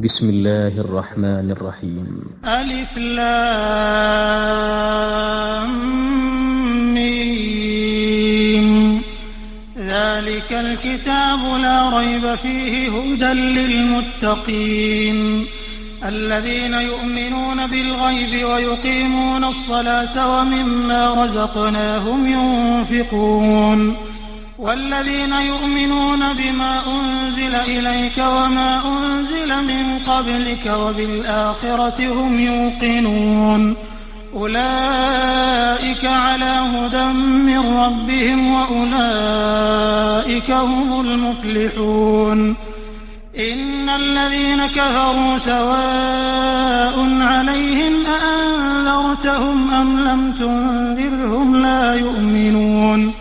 بسم الله الرحمن الرحيم. ألف لام ميم. ذلك الكتاب لا ريب فيه هدى للمتقين الذين يؤمنون بالغيب ويقيمون الصلاة ومما رزقناهم ينفقون والذين يؤمنون بما أنزل إليك وما أنزل من قبلك وبالآخرة هم يوقنون أولئك على هدى من ربهم وأولئك هم المفلحون. إن الذين كفروا سواء عليهم أأنذرتهم أم لم تنذرهم لا يؤمنون.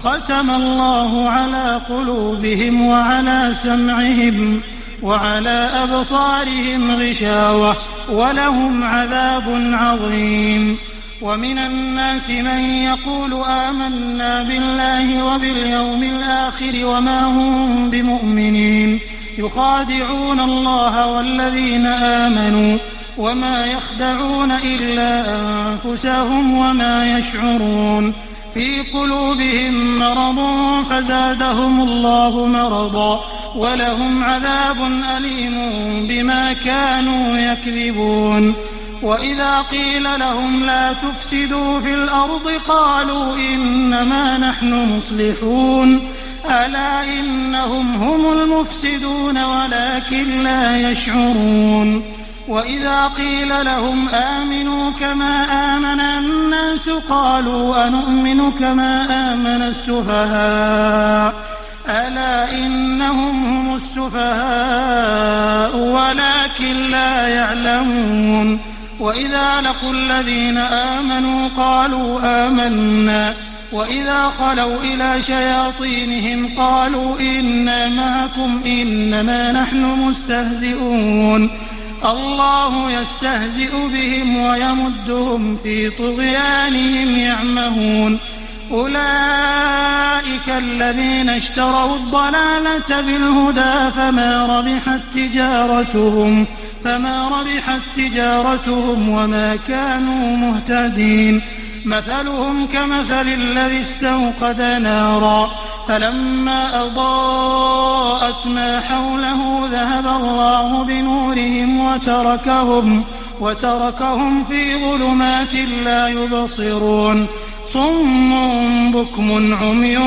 ختم الله على قلوبهم وعلى سمعهم وعلى أبصارهم غشاوة ولهم عذاب عظيم. ومن الناس من يقول آمنا بالله وباليوم الآخر وما هم بمؤمنين يخادعون الله والذين آمنوا وما يخدعون إلا أنفسهم وما يشعرون. في قلوبهم مرض فزادهم الله مرضا ولهم عذاب أليم بما كانوا يكذبون. وإذا قيل لهم لا تفسدوا في الأرض قالوا إنما نحن مصلحون ألا إنهم هم المفسدون ولكن لا يشعرون. وإذا قيل لهم آمنوا كما آمن الناس قالوا أنؤمن كما آمن السفهاء ألا إنهم هم السفهاء ولكن لا يعلمون. وإذا لقوا الذين آمنوا قالوا آمنا وإذا خلوا إلى شياطينهم قالوا إنا معكم إنما نحن مستهزئون. الله يستهزئ بهم ويمدهم في طغيانهم يعمهون. أولئك الذين اشتروا الضلالة بالهدى فما ربحت تجارتهم وما كانوا مهتدين. مثلهم كمثل الذي استوقد نارا فلما أضاءت ما حوله ذهب الله بنورهم وتركهم في ظلمات لا يبصرون. صم بكم عمي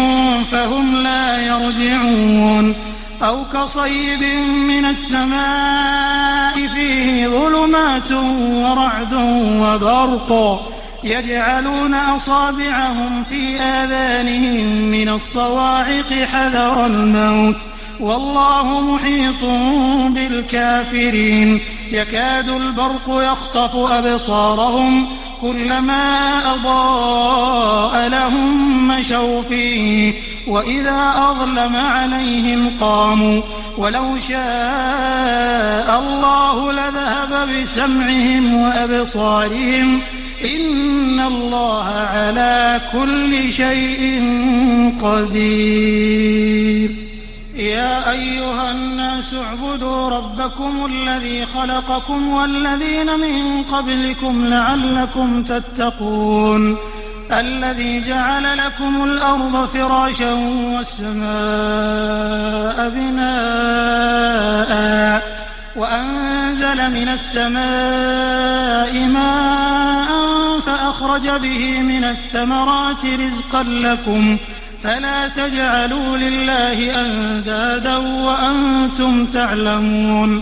فهم لا يرجعون. أو كصيب من السماء فيه ظلمات ورعد وبرق يجعلون أصابعهم في آذانهم من الصواعق حذر الموت والله محيط بالكافرين. يكاد البرق يخطف أبصارهم كلما أضاء لهم مشوا فيه وإذا أظلم عليهم قاموا ولو شاء الله لذهب بسمعهم وأبصارهم إن الله على كل شيء قدير. يا أيها الناس اعبدوا ربكم الذي خلقكم والذين من قبلكم لعلكم تتقون. الذي جعل لكم الأرض فراشا والسماء بناء وأنزل من السماء ماء فأخرج به من الثمرات رزقا لكم فلا تجعلوا لله أندادا وأنتم تعلمون.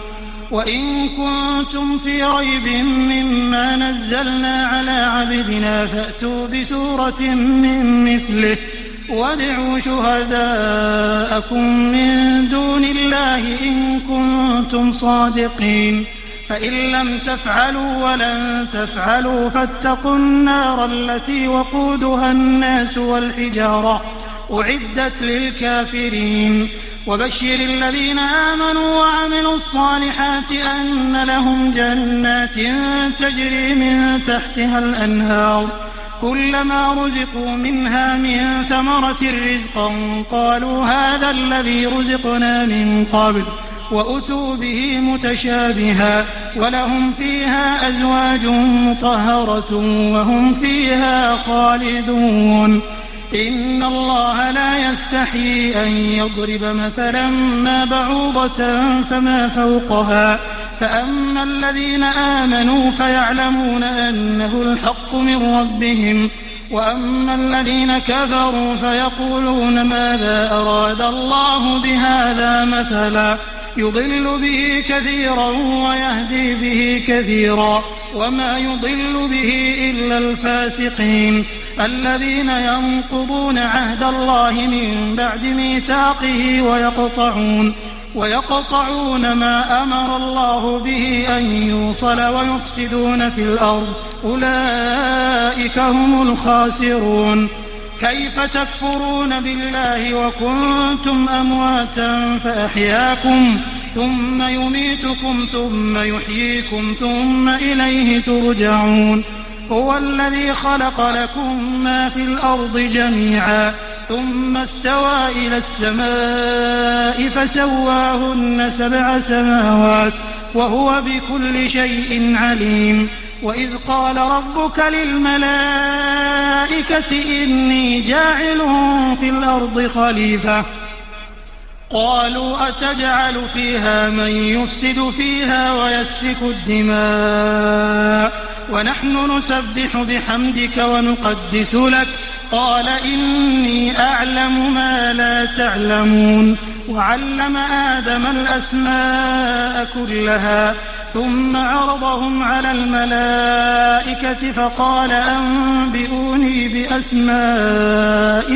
وإن كنتم في ريب مما نزلنا على عبدنا فأتوا بسورة من مثله وادعوا شهداءكم من دون الله إن كنتم صادقين. فإن لم تفعلوا ولن تفعلوا فاتقوا النار التي وقودها الناس والحجارة أعدت للكافرين. وبشر الذين آمنوا وعملوا الصالحات أن لهم جنات تجري من تحتها الأنهار كلما رزقوا منها من ثمرة رزقا قالوا هذا الذي رزقنا من قبل وأتوا به متشابها ولهم فيها أزواج مطهرة وهم فيها خالدون. إن الله لا يستحيي أن يضرب مثلا ما بعوضة فما فوقها فأما الذين آمنوا فيعلمون أنه الحق من ربهم وأما الذين كفروا فيقولون ماذا أراد الله بهذا مثلا يضل به كثيرا ويهدي به كثيرا وما يضل به إلا الفاسقين الذين ينقضون عهد الله من بعد ميثاقه ويقطعون ما أمر الله به أن يوصل ويفسدون في الأرض أولئك هم الخاسرون. كيف تكفرون بالله وكنتم أمواتا فأحياكم ثم يميتكم ثم يحييكم ثم إليه ترجعون. هو الذي خلق لكم ما في الأرض جميعا ثم استوى إلى السماء فسواهن 7 سماوات وهو بكل شيء عليم. وإذ قال ربك للملائكة إني جاعل في الأرض خليفة قالوا أتجعل فيها من يفسد فيها ويسفك الدماء ونحن نسبح بحمدك ونقدس لك قال إني أعلم ما لا تعلمون. وعلم آدم الأسماء كلها ثم عرضهم على الملائكة فقال أنبئوني بأسماء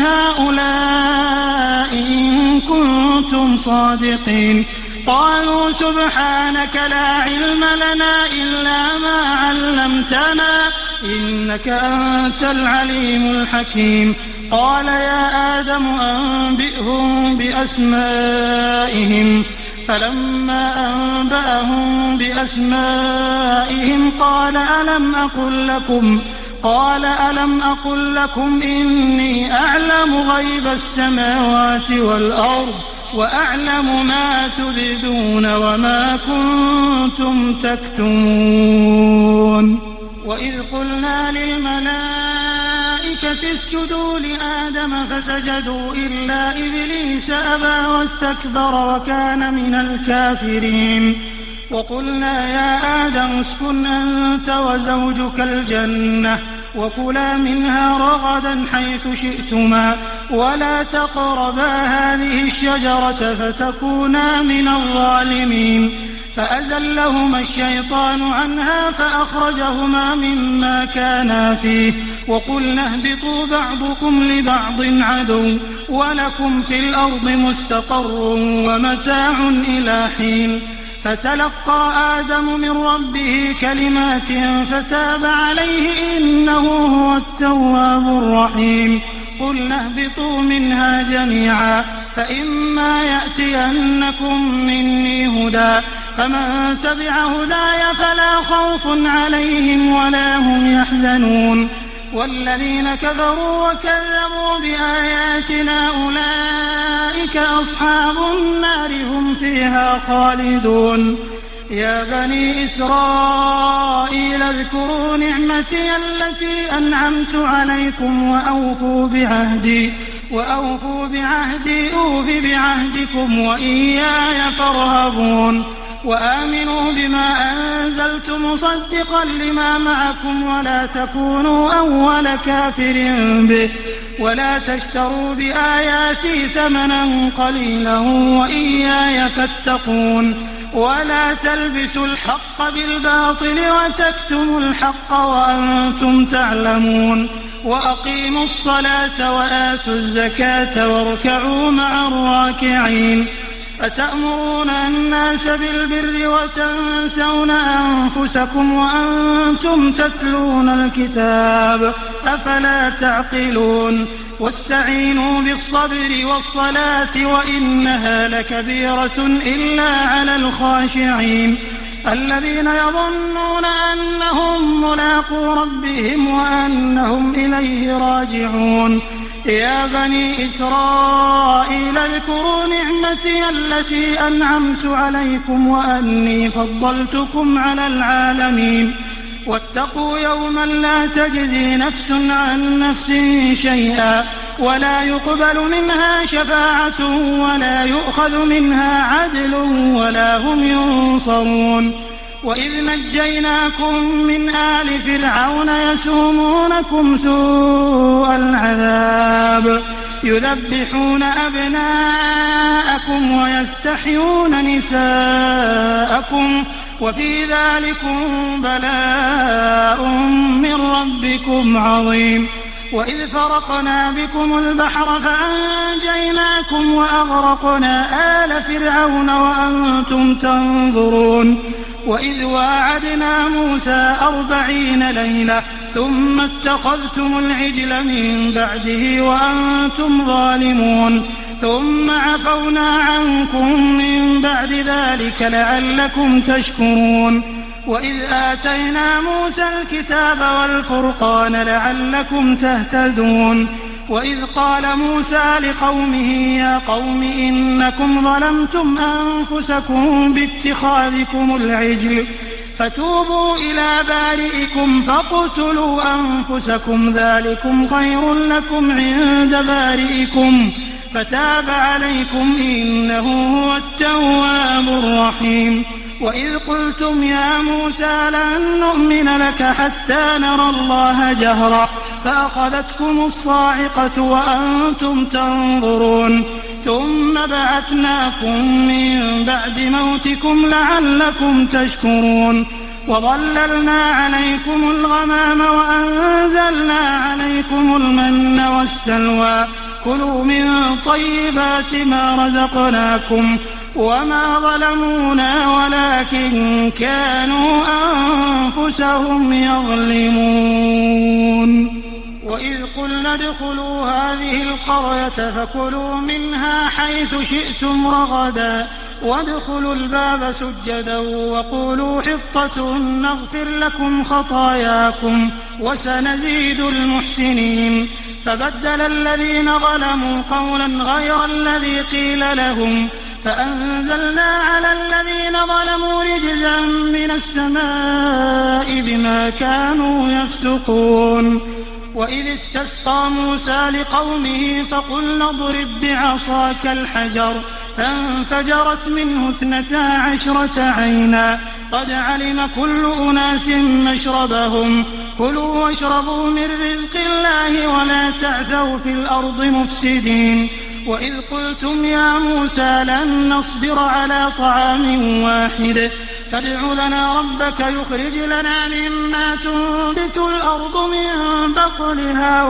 هؤلاء إن كنتم صادقين. قالوا سبحانك لا علم لنا إلا ما علمتنا إنك أنت العليم الحكيم. قال يا آدم أنبئهم بأسمائهم فلما أنبأهم بأسمائهم قال ألم أقل لكم إني أعلم غيب السماوات والأرض وأعلم ما تبدون وما كنتم تكتمون. وإذ قلنا للملائكة اسجدوا لآدم فسجدوا إلا إبليس أبى واستكبر وكان من الكافرين. وقلنا يا آدم اسكن أنت وزوجك الجنة وكلا منها رغدا حيث شئتما ولا تقربا هذه الشجرة فتكونا من الظالمين. فأزلهما الشيطان عنها فأخرجهما مما كانا فيه وقلنا اهبطوا بعضكم لبعض عدو ولكم في الأرض مستقر ومتاع إلى حين. فتلقى آدم من ربه كلمات فتاب عليه إنه هو التواب الرحيم. قلنا اهبطوا منها جميعا فإما يأتينكم مني هدى فمن تبع هداي فلا خوف عليهم ولا هم يحزنون. والذين كفروا وكذبوا بآياتنا أولئك أصحاب النار هم فيها خالدون. يا بني إسرائيل اذكروا نعمتي التي أنعمت عليكم وأوفوا بعهدي أوف بعهدكم وإياي فارهبون. وآمنوا بما أنزلت مصدقا لما معكم ولا تكونوا أول كافر به ولا تشتروا بآياتي ثمنا قليلا وإياي فاتقون. ولا تلبسوا الحق بالباطل وتكتموا الحق وأنتم تعلمون. وأقيموا الصلاة وآتوا الزكاة واركعوا مع الراكعين. أتأمرون الناس بالبر وتنسون أنفسكم وأنتم تتلون الكتاب أفلا تعقلون. واستعينوا بالصبر والصلاة وإنها لكبيرة إلا على الخاشعين. الذين يظنون أنهم ملاقو ربهم وأنهم إليه راجعون يا بني إسرائيل اذكروا نعمتي التي أنعمت عليكم وأني فضلتكم على العالمين واتقوا يوما لا تجزي نفس عن نفس شيئا ولا يقبل منها شفاعة ولا يؤخذ منها عدل ولا هم ينصرون وإذ نجيناكم من آل فرعون يسومونكم سوء العذاب يذبحون أبناءكم ويستحيون نساءكم وفي ذلكم بلاء من ربكم عظيم وإذ فرقنا بكم البحر فأنجيناكم وأغرقنا آل فرعون وأنتم تنظرون وإذ واعدنا موسى 40 ليلة ثم اتخذتم العجل من بعده وأنتم ظالمون ثم عفونا عنكم من بعد ذلك لعلكم تشكرون وإذ آتينا موسى الكتاب والفرقان لعلكم تهتدون وإذ قال موسى لقومه يا قوم إنكم ظلمتم أنفسكم باتخاذكم العجل فتوبوا إلى بارئكم فاقتلوا أنفسكم ذلكم خير لكم عند بارئكم فتاب عليكم إنه هو التواب الرحيم وإذ قلتم يا موسى لن نؤمن لك حتى نرى الله جهرا فأخذتكم الصاعقة وأنتم تنظرون ثم بعثناكم من بعد موتكم لعلكم تشكرون وظللنا عليكم الغمام وأنزلنا عليكم المن والسلوى كلوا من طيبات ما رزقناكم وما ظلمونا ولكن كانوا أنفسهم يظلمون وإذ قلنا ادخلوا هذه القرية فكلوا منها حيث شئتم رغدا وادخلوا الباب سجدا وقولوا حطة نغفر لكم خطاياكم وسنزيد المحسنين فبدل الذين ظلموا قولا غير الذي قيل لهم فأنزلنا على الذين ظلموا رجزا من السماء بما كانوا يفسقون وإذ استسقى موسى لقومه فقلنا اضرب بعصاك الحجر فانفجرت منه 12 عينا قد علم كل أناس مشربهم كلوا واشربوا من رزق الله ولا تعثوا في الأرض مفسدين وإذ قلتم يا موسى لن نصبر على طعام واحد فادع لنا ربك يخرج لنا مما تنبت الأرض من بقلها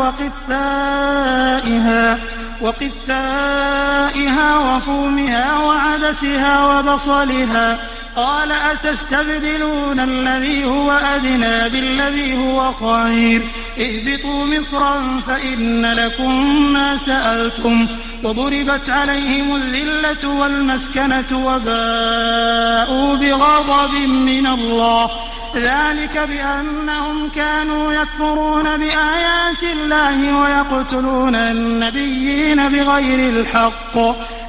وقثائها وفومها وعدسها وبصلها قال أتستبدلون الذي هو أدنى بالذي هو خير اهبطوا مصرا فإن لكم ما سألتم وضربت عليهم الذلة والمسكنة وباءوا بغضب من الله ذلك بأنهم كانوا يكفرون بآيات الله ويقتلون النبيين بغير الحق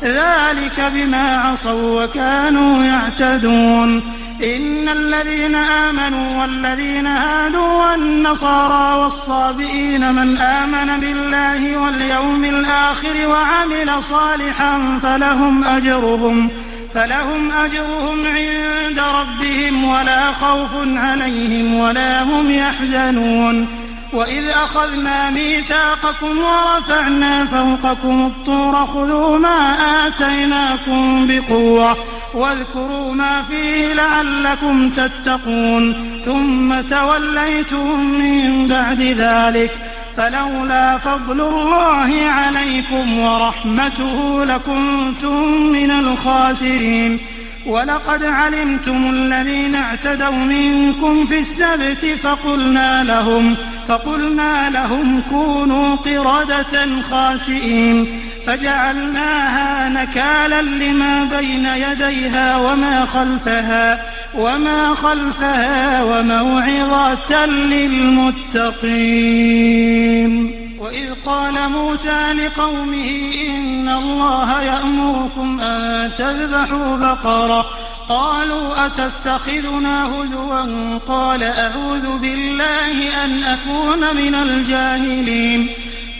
ذلك بما عصوا وكانوا يعتدون إن الذين آمنوا والذين هادوا والنصارى والصابئين من آمن بالله واليوم الآخر وعمل صالحا فلهم أجرهم عند ربهم ولا خوف عليهم ولا هم يحزنون وإذ أخذنا ميثاقكم ورفعنا فوقكم الطور خذوا ما آتيناكم بقوة واذكروا ما فيه لعلكم تتقون ثم توليتم من بعد ذلك فلولا فضل الله عليكم ورحمته لكنتم من الخاسرين ولقد علمتم الذين اعتدوا منكم في السبت فقلنا لهم كونوا قردة خاسئين فجعلناها نكالا لما بين يديها وما خلفها وما خلفها وموعظة للمتقين. وإذ قال موسى لقومه إن الله يأمركم أن تذبحوا بقرة قالوا أتتخذنا هزوا قال أعوذ بالله أن أكون من الجاهلين.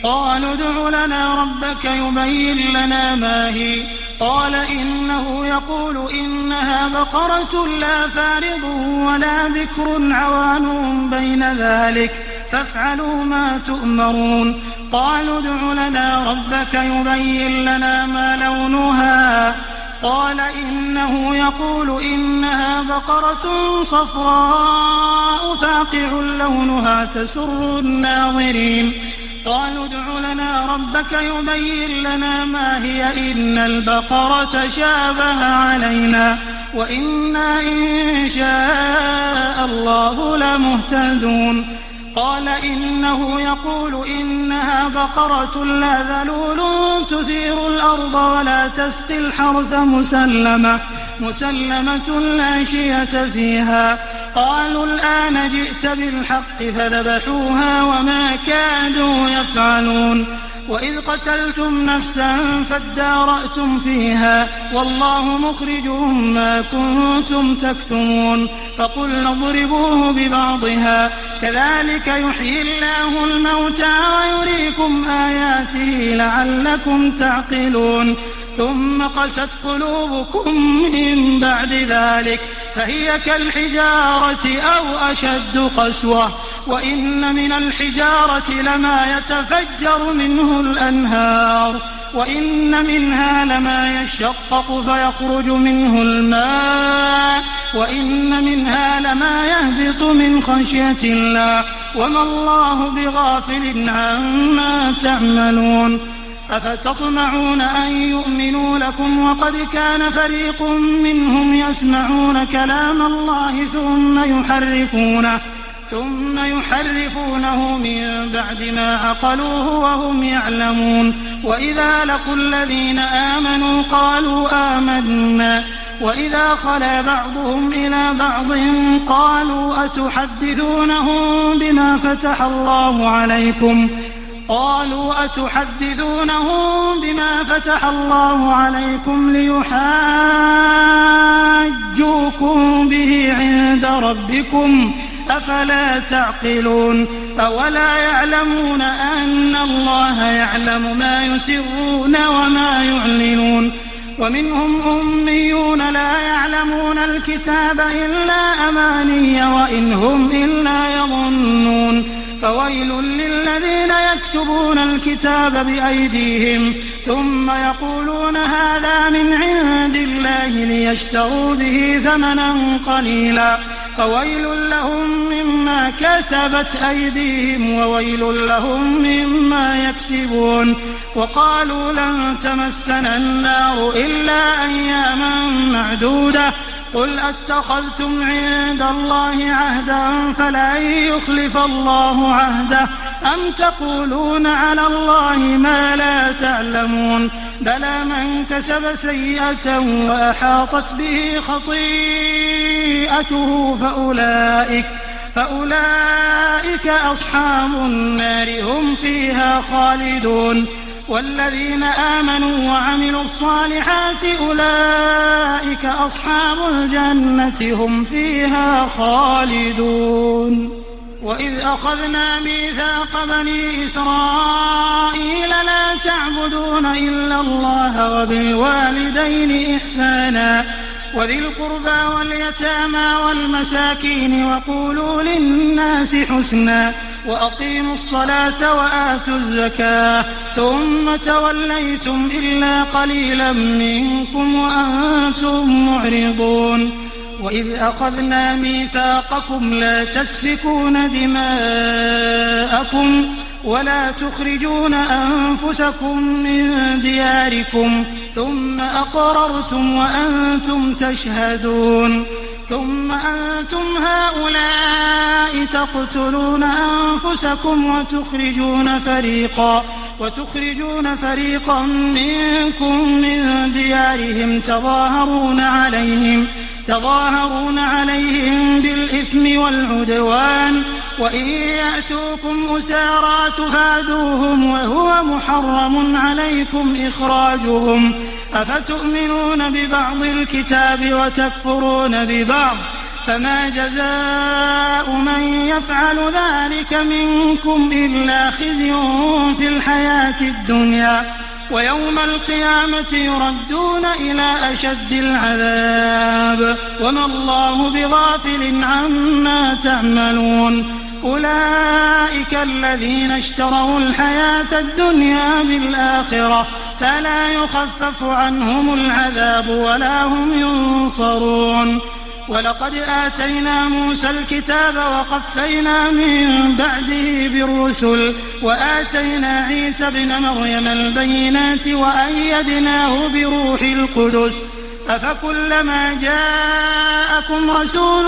قالوا ادع لنا ربك يبين لنا ما هي قال إنه يقول إنها بقرة لا فارض ولا بكر عوان بين ذلك فافعلوا ما تؤمرون. قالوا ادع لنا ربك يبين لنا ما لونها قال إنه يقول إنها بقرة صفراء فاقع لونها تسر الناظرين. قالوا ادع لنا ربك يبين لنا ما هي إن البقرة شابه علينا وإنا إن شاء الله لمهتدون. قال إنه يقول إنها بقرة لا ذلول تثير الأرض ولا تسقي الحرث مسلمة لا شية فيها. قالوا الآن جئت بالحق فذبحوها وما كادوا يفعلون. وإذ قتلتم نفسا فادارأتم فيها والله مخرج ما كنتم تكتمون. فقلنا اضربوه ببعضها كذلك يحيي الله الموتى ويريكم آياته لعلكم تعقلون. ثم قست قلوبكم من بعد ذلك فهي كالحجارة أو أشد قسوة وإن من الحجارة لما يتفجر منه الأنهار وإن منها لما يشقق فيخرج منه الماء وإن منها لما يهبط من خشية الله وما الله بغافل عما تعملون. أفتطمعون أن يؤمنوا لكم وقد كان فريق منهم يسمعون كلام الله ثم يحرفونه من بعد ما عقلوه وهم يعلمون. وإذا لقوا الذين آمنوا قالوا آمنا وإذا خلا بعضهم إلى بعض قالوا أتحدثونهم بما فتح الله عليكم ليحاجوكم به عند ربكم أفلا تعقلون. أولا يعلمون أن الله يعلم ما يسرون وما يعلنون. ومنهم أميون لا يعلمون الكتاب إلا أماني وإن هم إلا يظنون. فويل للذين يكتبون الكتاب بأيديهم ثم يقولون هذا من عند الله ليشتروا به ثمنا قليلا فويل لهم مما كتبت أيديهم وويل لهم مما يكسبون. وقالوا لن تمسنا النار إلا أياما معدودة قل أتخذتم عند الله عهدا فلن يخلف الله عهده أم تقولون على الله ما لا تعلمون. بلى من كسب سيئة وأحاطت به خطيئته فأولئك أصحاب النار هم فيها خالدون. والذين آمنوا وعملوا الصالحات أولئك أصحاب الجنة هم فيها خالدون. وإذ أخذنا ميثاق بني إسرائيل لا تعبدون إلا الله وبالوالدين إحسانا وذي القربى واليتامى والمساكين وقولوا للناس حسنا وأقيموا الصلاة وآتوا الزكاة ثم توليتم إلا قليلا منكم وأنتم معرضون. وإذ أخذنا ميثاقكم لا تسفكون دماءكم ولا تخرجون أنفسكم من دياركم ثم أقررتم وأنتم تشهدون. ثم أنتم هؤلاء تقتلون أنفسكم وتخرجون فريقا منكم من ديارهم تظاهرون عليهم بالإثم والعدوان وإن يأتوكم أسارى تفادوهم وهو محرم عليكم إخراجهم أفتؤمنون ببعض الكتاب وتكفرون ببعض فما جزاء من يفعل ذلك منكم إلا خزي في الحياة الدنيا ويوم القيامة يردون إلى أشد العذاب وما الله بغافل عما تعملون أولئك الذين اشتروا الحياة الدنيا بالآخرة فلا يخفف عنهم العذاب ولا هم ينصرون ولقد آتينا موسى الكتاب وقفينا من بعده بالرسل وآتينا عيسى ابن مريم البينات وأيدناه بروح القدس أفكلما جاءكم رسول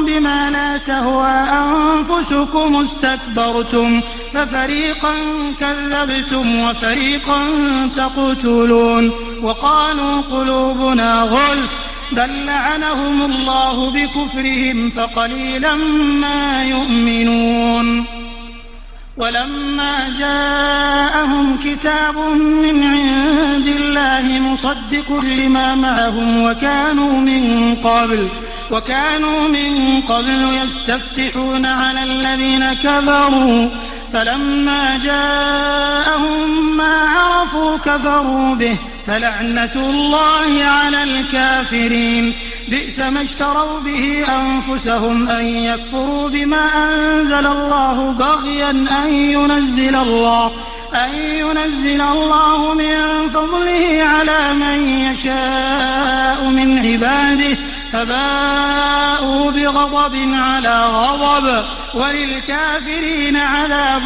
بما لا تهوى أنفسكم استكبرتم ففريقا كذبتم وفريقا تقتلون وقالوا قلوبنا غلف بل لعنهم الله بكفرهم فقليلا ما يؤمنون ولما جاءهم كتاب من عند الله مصدق لما معهم وكانوا من قبل يستفتحون على الذين كفروا فلما جاءهم ما عرفوا كفروا به فلعنة الله على الكافرين بئس ما اشتروا به أنفسهم أن يكفروا بما أنزل الله بغيا أن ينزل الله من فضله على من يشاء من عباده فباءوا بغضب على غضب وللكافرين عذاب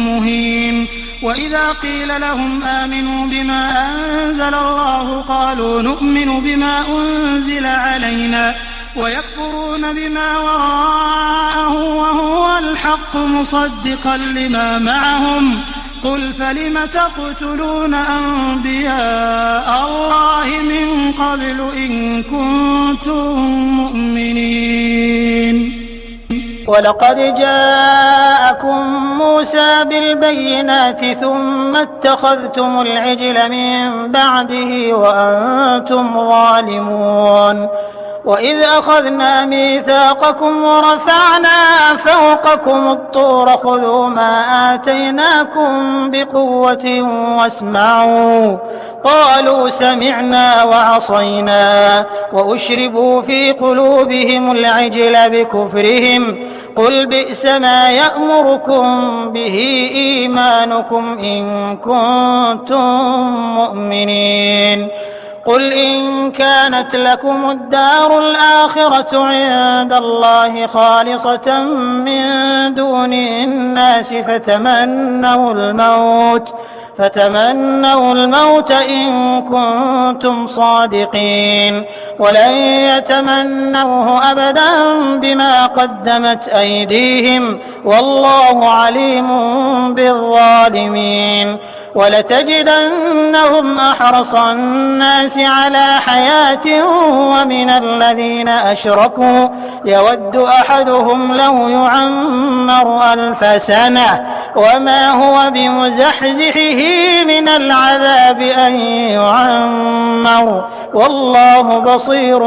مهين وإذا قيل لهم آمنوا بما أنزل الله قالوا نؤمن بما أنزل علينا ويكفرون بما وراءه وهو الحق مصدقا لما معهم قل فلم تقتلون أنبياء الله من قبل إن كنتم مؤمنين ولقد جاءكم موسى بالبينات ثم اتخذتم العجل من بعده وأنتم ظالمون وإذ أخذنا ميثاقكم ورفعنا فوقكم الطور خذوا ما آتيناكم بقوة واسمعوا قالوا سمعنا وعصينا وأشربوا في قلوبهم العجل بكفرهم قل بئس ما يأمركم به إيمانكم إن كنتم مؤمنين قل إن كانت لكم الدار الآخرة عند الله خالصة من دون الناس فتمنوا الموت إن كنتم صادقين ولن يتمنوه أبدا بما قدمت أيديهم والله عليم بالظالمين ولتجدنهم أحرص الناس على حياة ومن الذين أشركوا يود أحدهم لو يعمر 1000 سنة وما هو بمزحزحه من العذاب أن يعمر والله بصير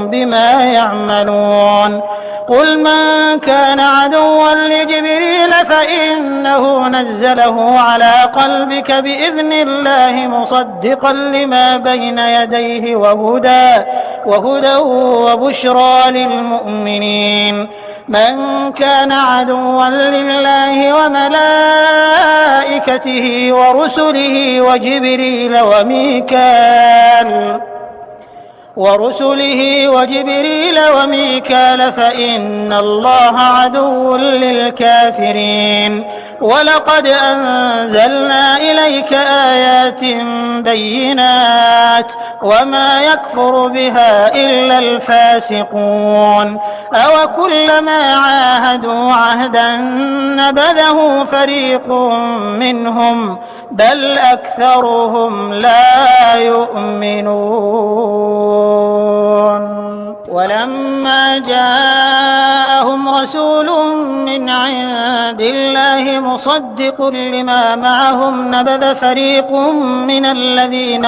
بما يعملون قل من كان عدوا لجبريل فإنه نزله على قلبك بإذن الله مصدقا لما بين يديه وهدى وبشرى للمؤمنين من كان عدوا لله وملائكته ورسله وجبريل ورسله وجبريل وميكال فإن الله عدو للكافرين ولقد أنزلنا إليك آيات بينات وما يكفر بها إلا الفاسقون أوكلما عاهدوا عهدا نبذه فريق منهم بل أكثرهم لا يؤمنون ولما جاءهم رسول من عند الله مصدق لما معهم نبذ فريق من الذين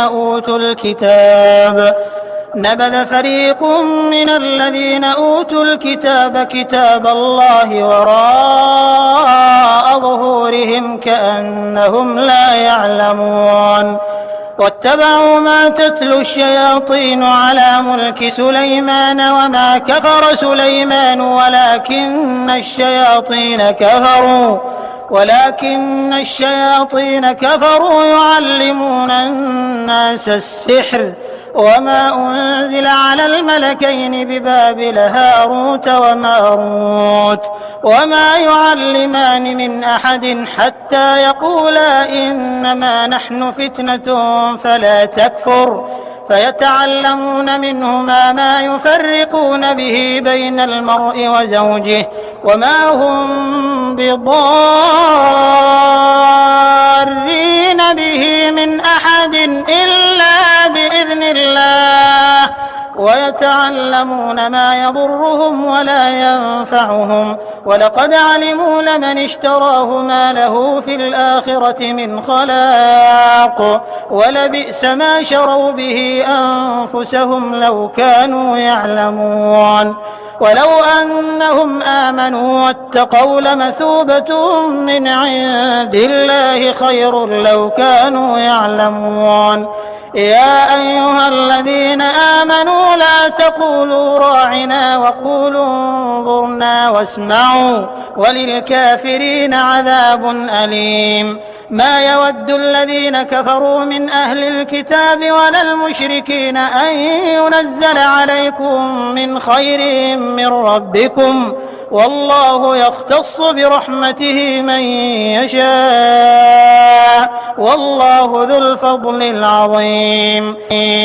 أوتوا الكتاب كتاب الله وراء ظهورهم كأنهم لا يعلمون واتبعوا ما تتلو الشياطين على ملك سليمان وما كفر سليمان ولكن الشياطين كفروا يعلمون الناس السحر وما أنزل على الملكين ببابل هاروت وماروت وما يعلمان من أحد حتى يقولا إنما نحن فتنة فلا تكفر فيتعلمون منهما ما يفرقون به بين المرء وزوجه وما هم بضارين به من أحد إلا بإذن الله ويتعلمون ما يضرهم ولا ينفعهم ولقد علموا لمن اشتراه ما له في الآخرة من خلاق ولبئس ما شروا به أنفسهم لو كانوا يعلمون ولو أنهم آمنوا واتقوا لمثوبة من عند الله خير لو كانوا يعلمون يا أيها الذين آمنوا لا تقولوا راعنا وقولوا انظرنا واسمعوا وللكافرين عذاب أليم ما يود الذين كفروا من أهل الكتاب ولا المشركين أن ينزل عليكم من خير من ربكم والله يختص برحمته من يشاء والله ذو الفضل العظيم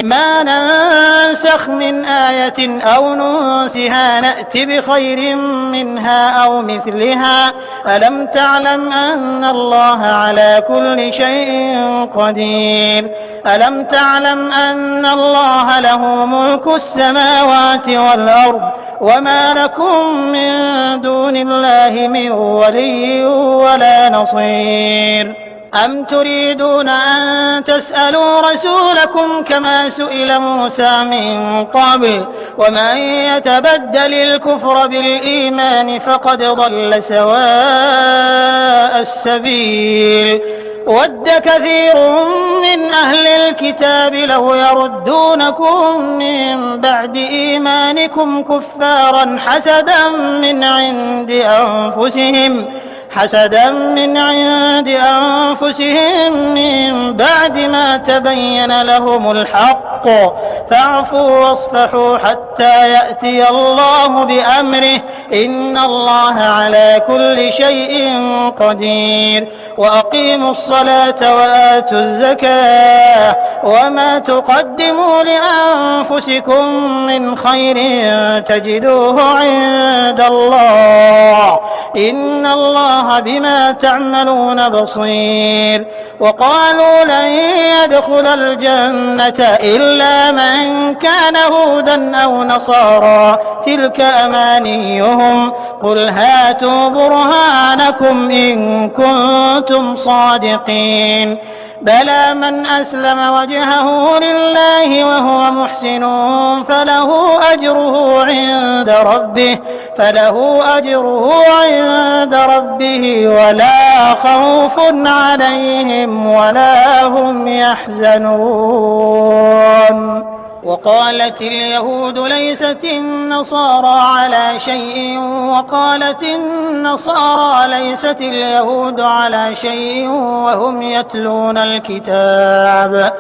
ما ننسخ من آية أو ننسها نأت بخير منها أو مثلها ألم تعلم أن الله على كل شيء قدير ألم تعلم أن الله له ملك السماوات والأرض وما لكم من دون الله من ولي ولا نصير أم تريدون أن تسألوا رسولكم كما سئل موسى من قبل ومن يتبدل الكفر بالإيمان فقد ضل سواء السبيل ود كثير من أهل الكتاب لو يردونكم من بعد إيمانكم كفارا حسدا من عند أنفسهم من بعد ما تبين لهم الحق فاعفوا واصفحوا حتى يأتي الله بأمره إن الله على كل شيء قدير وأقيموا الصلاة وآتوا الزكاة وما تقدموا لأنفسكم من خير تجدوه عند الله إن الله بما تعملون بصير وقالوا لن يدخل الجنة إلا من كان هودا أو نصارى تلك أمانيهم قل هاتوا برهانكم إن كنتم صادقين بلى من أسلم وجهه لله وهو محسن فله أجره عند ربه ولا خوف عليهم ولا هم يحزنون وقالت اليهود ليست النصارى على شيء وقالت النصارى ليست اليهود على شيء وهم يتلون الكتاب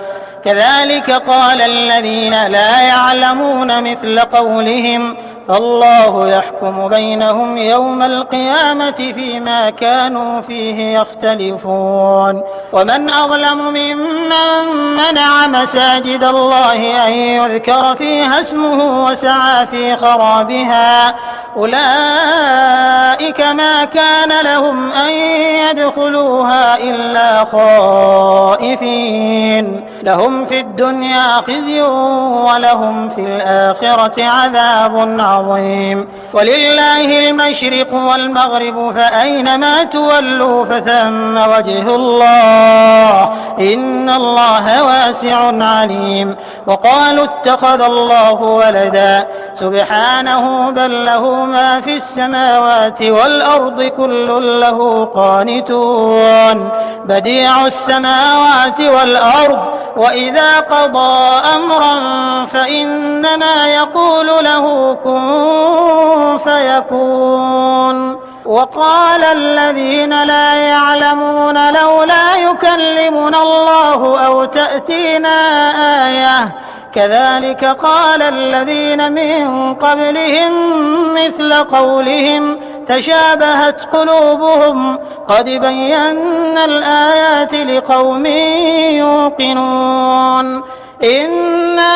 كذلك قال الذين لا يعلمون مثل قولهم فالله يحكم بينهم يوم القيامة فيما كانوا فيه يختلفون ومن أظلم ممن منع مساجد الله أن يذكر فيها اسمه وسعى في خرابها أولئك ما كان لهم أن يدخلوها إلا خائفين لهم في الدنيا خزي ولهم في الآخرة عذاب عظيم ولله المشرق والمغرب فأينما تولوا فثم وجه الله إن الله واسع عليم وقالوا اتخذ الله ولدا سبحانه بل له ما في السماوات والأرض كل له قانتون بديع السماوات والأرض وإذا قضى أمرا فإنما يقول له كن فيكون وقال الذين لا يعلمون لولا يكلمنا الله أو تأتينا آية كذلك قال الذين من قبلهم مثل قولهم تشابهت قلوبهم قد بينا الآيات لقوم يوقنون إنا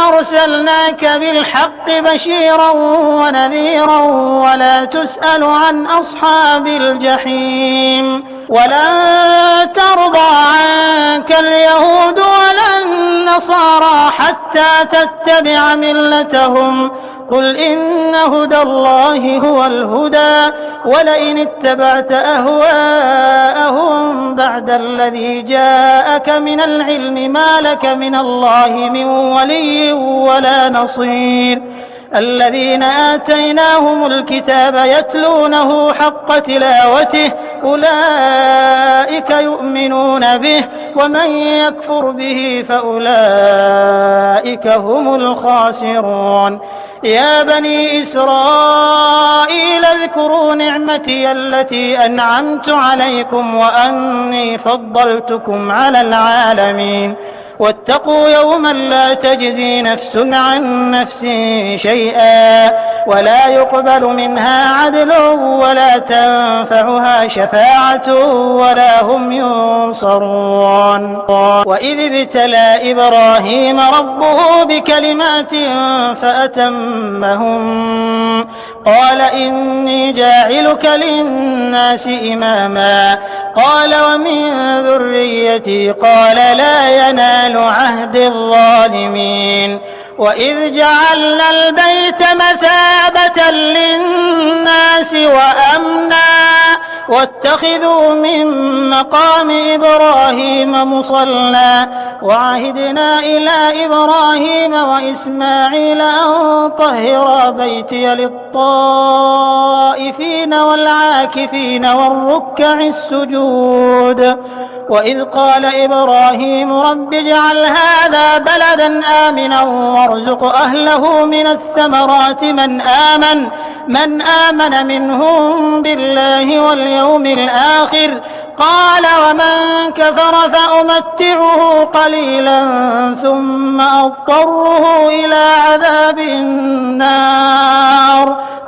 أرسلناك بالحق بشيرا ونذيرا ولا تسأل عن أصحاب الجحيم ولن ترضى عنك اليهود ولا النصارى حتى تتبع ملتهم قل إن هدى الله هو الهدى ولئن اتبعت أهواءهم بعد الذي جاءك من العلم ما لك من الله من ولي ولا نصير الذين آتيناهم الكتاب يتلونه حق تلاوته أولئك يؤمنون به ومن يكفر به فأولئك هم الخاسرون يا بني إسرائيل اذكروا نعمتي التي أنعمت عليكم وأني فضلتكم على العالمين واتقوا يوما لا تجزي نفس عن نفس شيئا ولا يقبل منها عدل ولا تنفعها شفاعة ولا هم ينصرون وإذ ابتلى إبراهيم ربه بكلمات فأتمهم قال إني جاعلك للناس إماما قال ومن ذريتي قال لا ينال عهد الظالمين وإذ جعلنا البيت مثابة للناس وأمنا واتخذوا من مقام إبراهيم مصلى وعهدنا إلى إبراهيم وإسماعيل أن طهرا بيتي للطائفين والعاكفين والركع السجود وإذ قال إبراهيم رب اجعل هذا بلدا آمنا وارزق أهله من الثمرات من آمن منهم بالله واليوم الآخر قال ومن كفر فأمتعه قليلا ثم أضطره إلى عذاب النار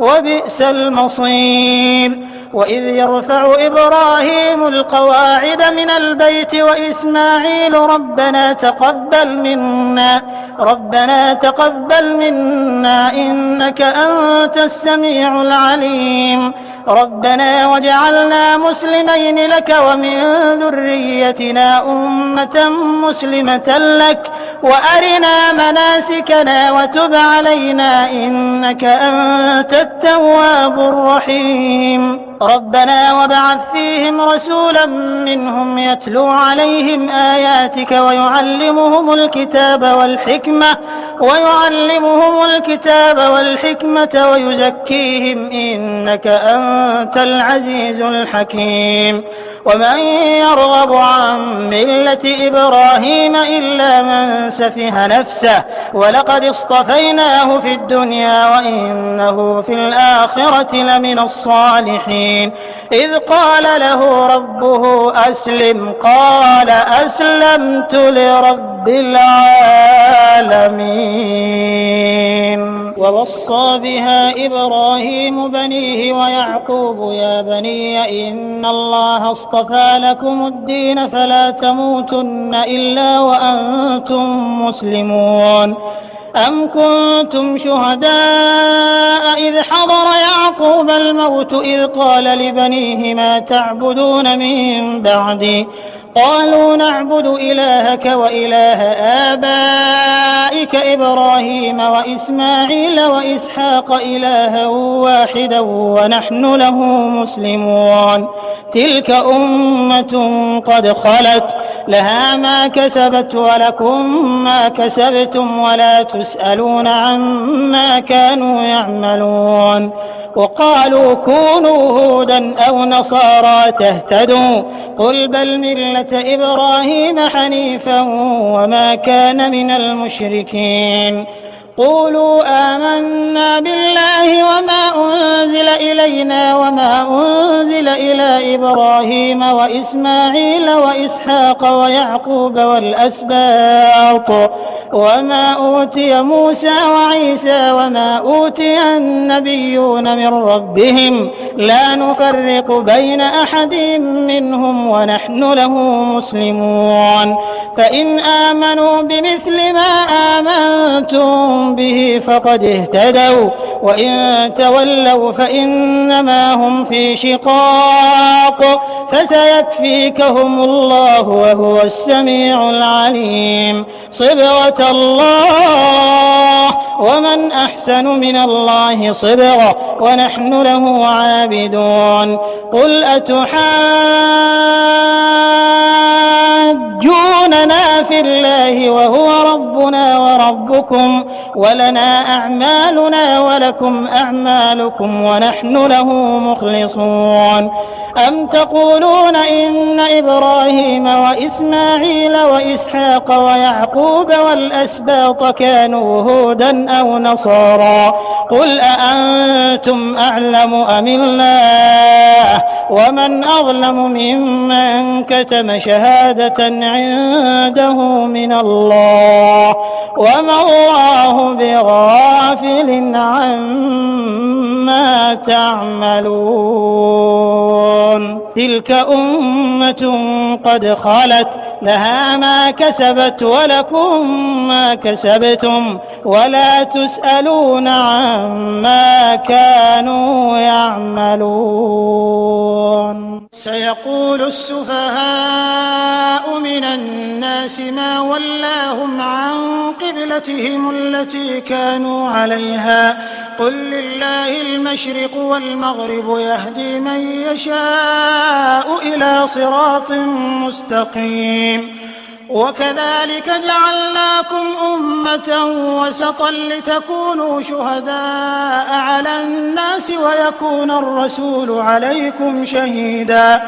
وبئس المصير وإذ يرفع إبراهيم القواعد من البيت وإسماعيل ربنا تقبل منا إنك أنت السميع العليم ربنا واجعلنا مسلمين لك ومن ذريتنا أمة مسلمة لك وأرنا مناسكنا وتب علينا إنك أنت التواب الرحيم ربنا وابعث فيهم رسولا منهم يتلو عليهم آياتك ويعلمهم الكتاب والحكمة ويعلمهم الكتاب والحكمة ويزكيهم إنك أنت العزيز الحكيم. ومن يرغب عن ملة إبراهيم إلا من سفه نفسه ولقد اصطفيناه في الدنيا وإنه في الآخرة لمن الصالحين. إذ قال له ربه أسلم قال أسلمت لرب العالمين. ووصى بها إبراهيم بنيه ويعقوب يا بني إن الله اصطفى لكم الدين فلا تموتن إلا وأنتم مسلمون. أم كنتم شهداء إذ حضر يعقوب الموت إذ قال لبنيه ما تعبدون من بعدي قالوا نعبد إلهك وإله آبائك إبراهيم وإسماعيل وإسحاق إلها واحدا ونحن له مسلمون. تلك أمة قد خلت لها ما كسبت ولكم ما كسبتم ولا تسألون عما كانوا يعملون. وقالوا كونوا هودا أو نصارى تهتدوا قل بل ملة إبراهيم حنيفا وما كان من المشركين. قولوا آمنا بالله وما أنزل إلينا وما أنزل إلى إبراهيم وإسماعيل وإسحاق ويعقوب والأسباط وما أوتي موسى وعيسى وما أوتي النبيون من ربهم لا نفرق بين أحد منهم ونحن له مسلمون. فإن آمنوا بمثل ما آمنتم به فقد اهتدوا وإن تولوا فإنما هم في شقاق فسيكفيكهم الله وهو السميع العليم. صبغة الله ومن أحسن من الله صبغة ونحن له عابدون. قل أتحاجوننا في الله وهو ربنا وربكم ولنا أعمالنا ولكم أعمالكم ونحن له مخلصون. أم تقولون إن إبراهيم وإسماعيل وإسحاق ويعقوب والأسباط كانوا هودا أو نصارى قل أأنتم أعلم أم الله ومن أظلم ممن كتم شهادة عنده من الله وما الله بغافل عما تعملون. تلك أمة قد خلت لها ما كسبت ولكم ما كسبتم ولا تسألون عما كانوا يعملون. سيقول السفهاء من الناس ما ولاهم عن قبلتهم التي كانوا عليها قل لله المشرق والمغرب يهدي من يشاء إلى صراط مستقيم. وكذلك جعلناكم أمة وسطا لتكونوا شهداء على الناس ويكون الرسول عليكم شهيدا.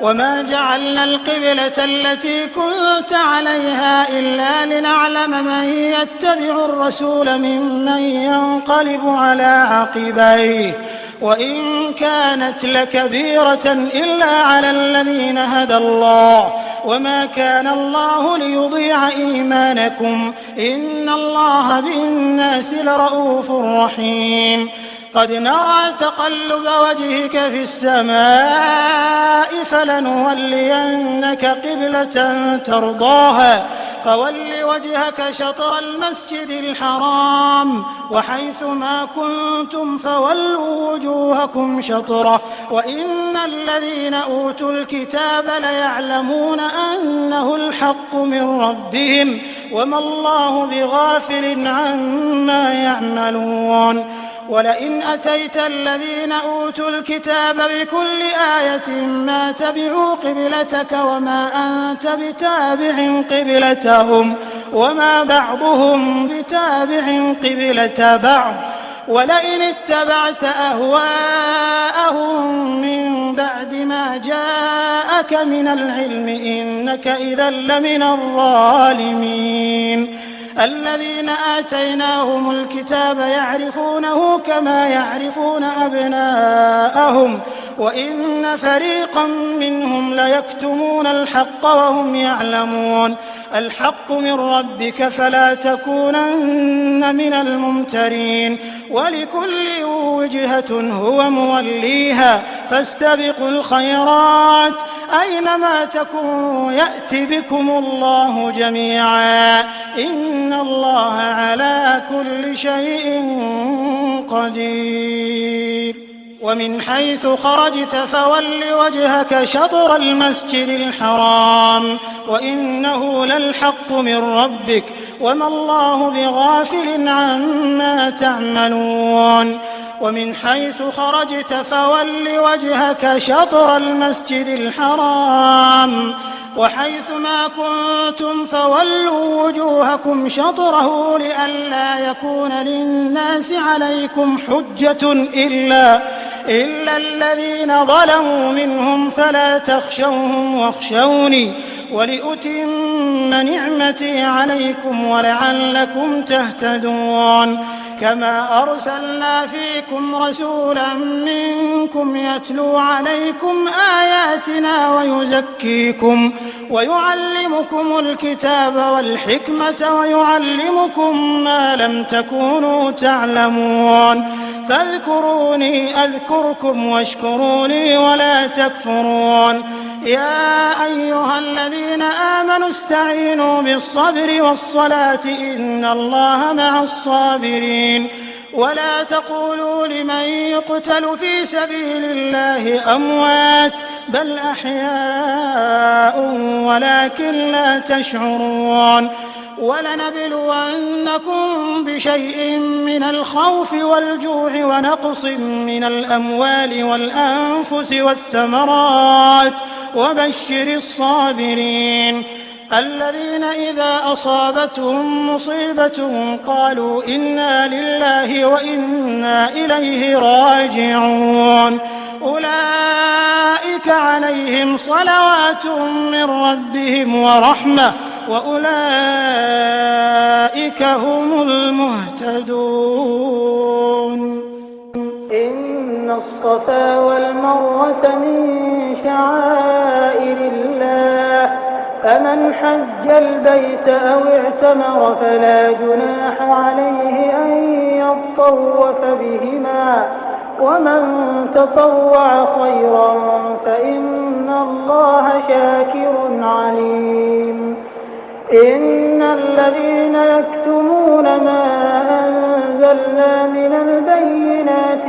وما جعلنا القبلة التي كنت عليها إلا لنعلم من يتبع الرسول ممن ينقلب على عقبيه وإن كانت لكبيرة إلا على الذين هدى الله وما كان الله ليضيع إيمانكم إن الله بالناس لرؤوف رحيم. قد نرى تقلب وجهك في السماء فلنولينك قبلة ترضاها فول وجهك شطر المسجد الحرام وحيث ما كنتم فولوا وجوهكم شطره وإن الذين أوتوا الكتاب ليعلمون أنه الحق من ربهم وما الله بغافل عما يعملون. ولئن أتيت الذين أوتوا الكتاب بكل آية ما تبعوا قبلتك وما أنت بتابع قبلتهم وما بعضهم بتابع قبلة بعض ولئن اتبعت أهواءهم من بعد ما جاءك من العلم إنك إذا لمن الظالمين. الذين آتيناهم الكتاب يعرفونه كما يعرفون أبناءهم وإن فريقا منهم ليكتمون الحق وهم يعلمون. الحق من ربك فلا تكونن من الممترين. ولكل وجهة هو موليها فاستبقوا الخيرات أينما تكونوا يأت بكم الله جميعا إن الله على كل شيء قدير. ومن حيث خرجت فول وجهك شطر المسجد الحرام وإنه للحق من ربك وما الله بغافل عما تعملون. ومن حيث خرجت فول وجهك شطر المسجد الحرام وحيث ما كنتم فولوا وجوهكم شطره لئلا يكون للناس عليكم حجة إلا الذين ظلموا منهم فلا تخشوهم واخشوني ولأتم نعمتي عليكم ولعلكم تهتدون. كما أرسلنا فيكم رسولا منكم يتلو عليكم آياتنا ويزكيكم ويعلمكم الكتاب والحكمة ويعلمكم ما لم تكونوا تعلمون. فاذكروني أذكركم واشكروا لي ولا تكفرون. يا أيها الذين آمنوا استعينوا بالصبر والصلاة إن الله مع الصابرين. ولا تقولوا لمن يقتل في سبيل الله أموات بل أحياء ولكن لا تشعرون. ولنبلونكم بشيء من الخوف والجوع ونقص من الأموال والأنفس والثمرات وبشر الصابرين الذين إذا أصابتهم مصيبة قالوا إنا لله وإنا إليه راجعون. أولئك عليهم صلوات من ربهم ورحمة وأولئك هم المهتدون. إن الصفا والمروة من شعائر الله فمن حج البيت أو اعتمر فلا جناح عليه أن يطوف بهما ومن تطوع خيرا فإن الله شاكر عليم. إن الذين يكتمون ما أنزلنا من البينات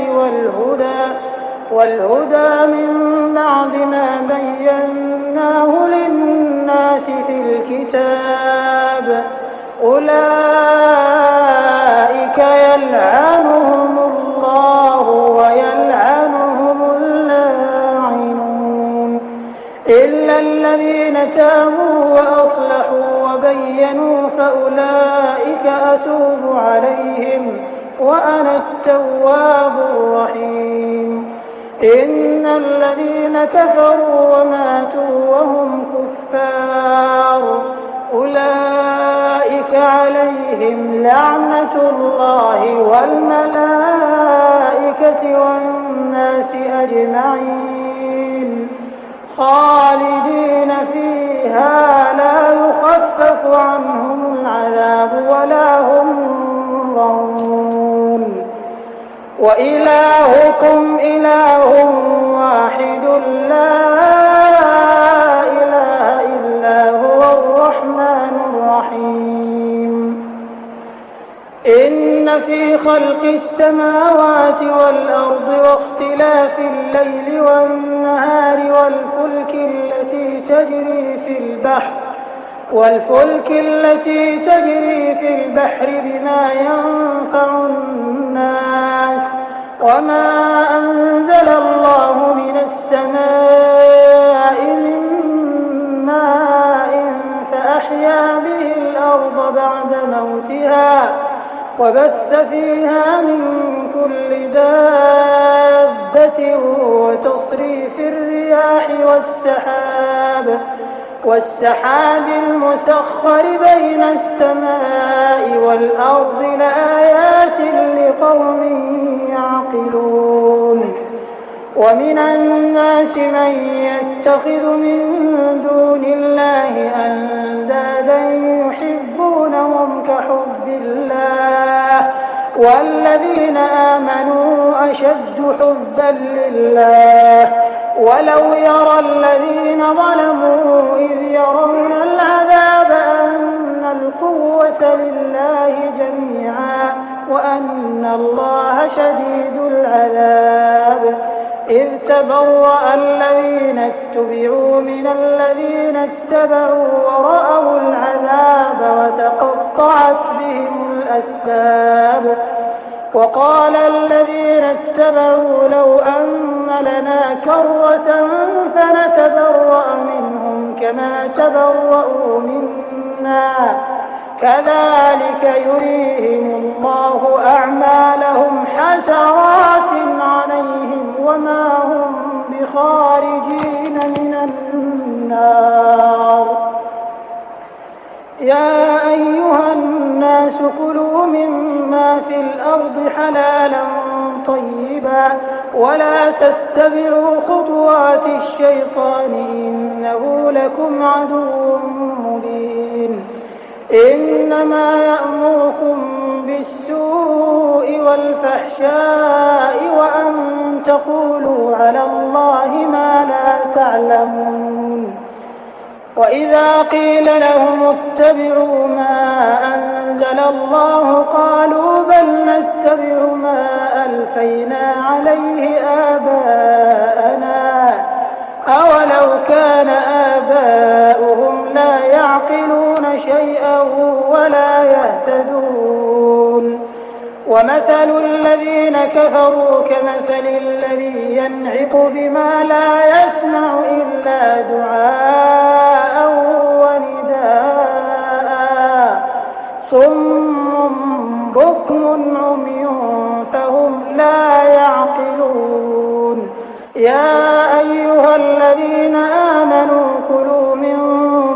والهدى من بعد ما بيناه للناس في الكتاب أولئك يلعنهم الله ويلعنهم اللاعنون إلا الذين تابوا وأصلحوا وبينوا فأولئك أتوب عليهم وأنا التواب الرحيم. إن الذين كفروا وماتوا وهم كفار أولئك عليهم لعنة الله والملائكة والناس أجمعين خالدين فيها لا يخفف عنهم العذاب ولا هم ينظرون. وإلهكم إله واحد لا إله إلا هو الرحمن الرحيم. إن في خلق السماوات والأرض واختلاف الليل والنهار والفلك التي تجري في البحر بما ينفع الناس وما أنزل الله من السماء من ماء فأحيا به الأرض بعد موتها وبث فيها من كل دابة وتصريف الرياح والسحاب المسخر بين السماء والأرض لآيات لقوم يعقلون ومن الناس من يتخذ من دون الله أندادا يحبونهم كحب الله والذين آمنوا أشد حبا لله ولو يرى الذين ظلموا إذ يرون العذاب أن القوة لله جميعا وأن الله شديد العذاب إذ تبرأ الذين اتبعوا من الذين اتبعوا ورأوا العذاب وتقطعت بهم الأسباب وقال الذين اتبعوا لو أن لنا كرة فنتبرأ منهم كما تبرأوا منا كذلك يريهم الله أعمالهم حسرات عليهم وما هم بخارجين من النار يا أيها الناس كلوا مما في الأرض حلالا طيبا ولا تتبعوا خطوات الشيطان إنه لكم عدو مبين إنما يأمركم بالسوء والفحشاء وأن تقولوا على الله ما لا تعلمون وإذا قيل لهم اتبعوا ما أنزل الله قالوا بل نتبع ما ألفينا عليه آباءنا أولو كان آباؤهم لا يعقلون شيئا ولا يهتدون ومثل الذين كفروا كمثل الذي ينعق بما لا يسمع إلا دعاء ونداء صم بكم عمي فهم لا يعقلون يا أيها الذين آمنوا كلوا من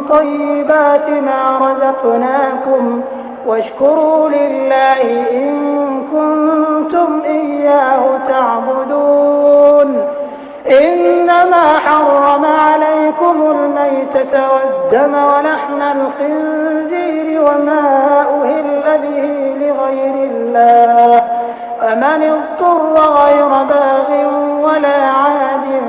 طيبات ما رزقناكم واشكروا لله إن كنتم إياه تعبدون إنما حرم عليكم الميتة والدم ولحم الخنزير وما أهل به لغير الله فمن اضطر غير باغ ولا عاد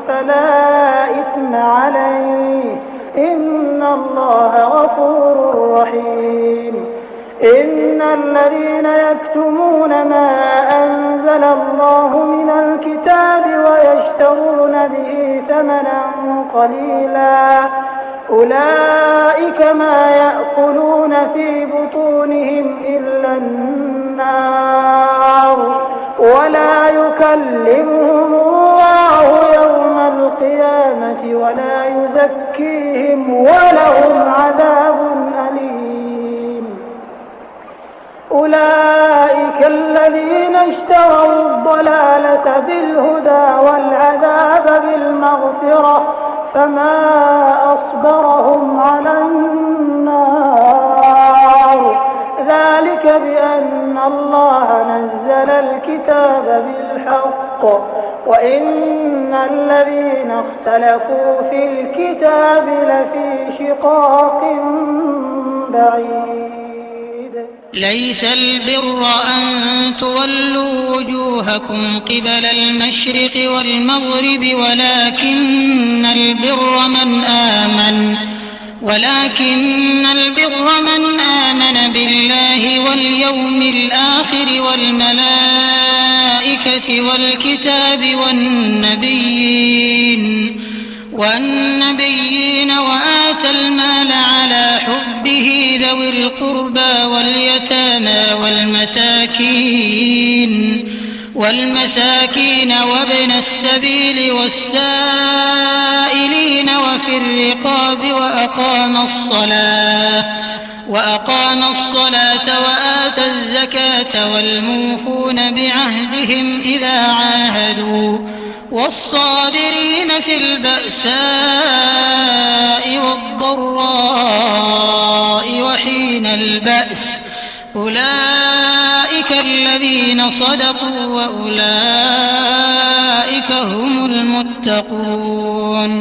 فلا إثم عليه إن الله غفور رحيم إن الذين يكتمون ما أنزل الله من الكتاب ويشترون به ثمنا قليلا أولئك ما يأكلون في بطونهم إلا النار ولا يكلمهم الله يوم القيامة ولا يزكيهم ولهم عذاب أليم أولئك الذين اشتروا الضلالة بالهدى والعذاب بالمغفرة فما أصبرهم على النار ذلك بأن الله نزل الكتاب بالحق وإن الذين اختلفوا في الكتاب لفي شقاق بعيد ليس البر أن تولوا وجوهكم قبل المشرق والمغرب ولكن البر من آمن بالله واليوم الآخر والملائكة والكتاب والنبيين وآتى المال على حبه ذوي القربى واليتامى والمساكين والمساكين وابن السبيل والسائلين وفي الرقاب وأقام الصلاة وآتى الزكاة والموفون بعهدهم إذا عاهدوا والصابرين في البأساء والضراء وحين البأس أولئك الذين صدقوا وأولئك هم المتقون.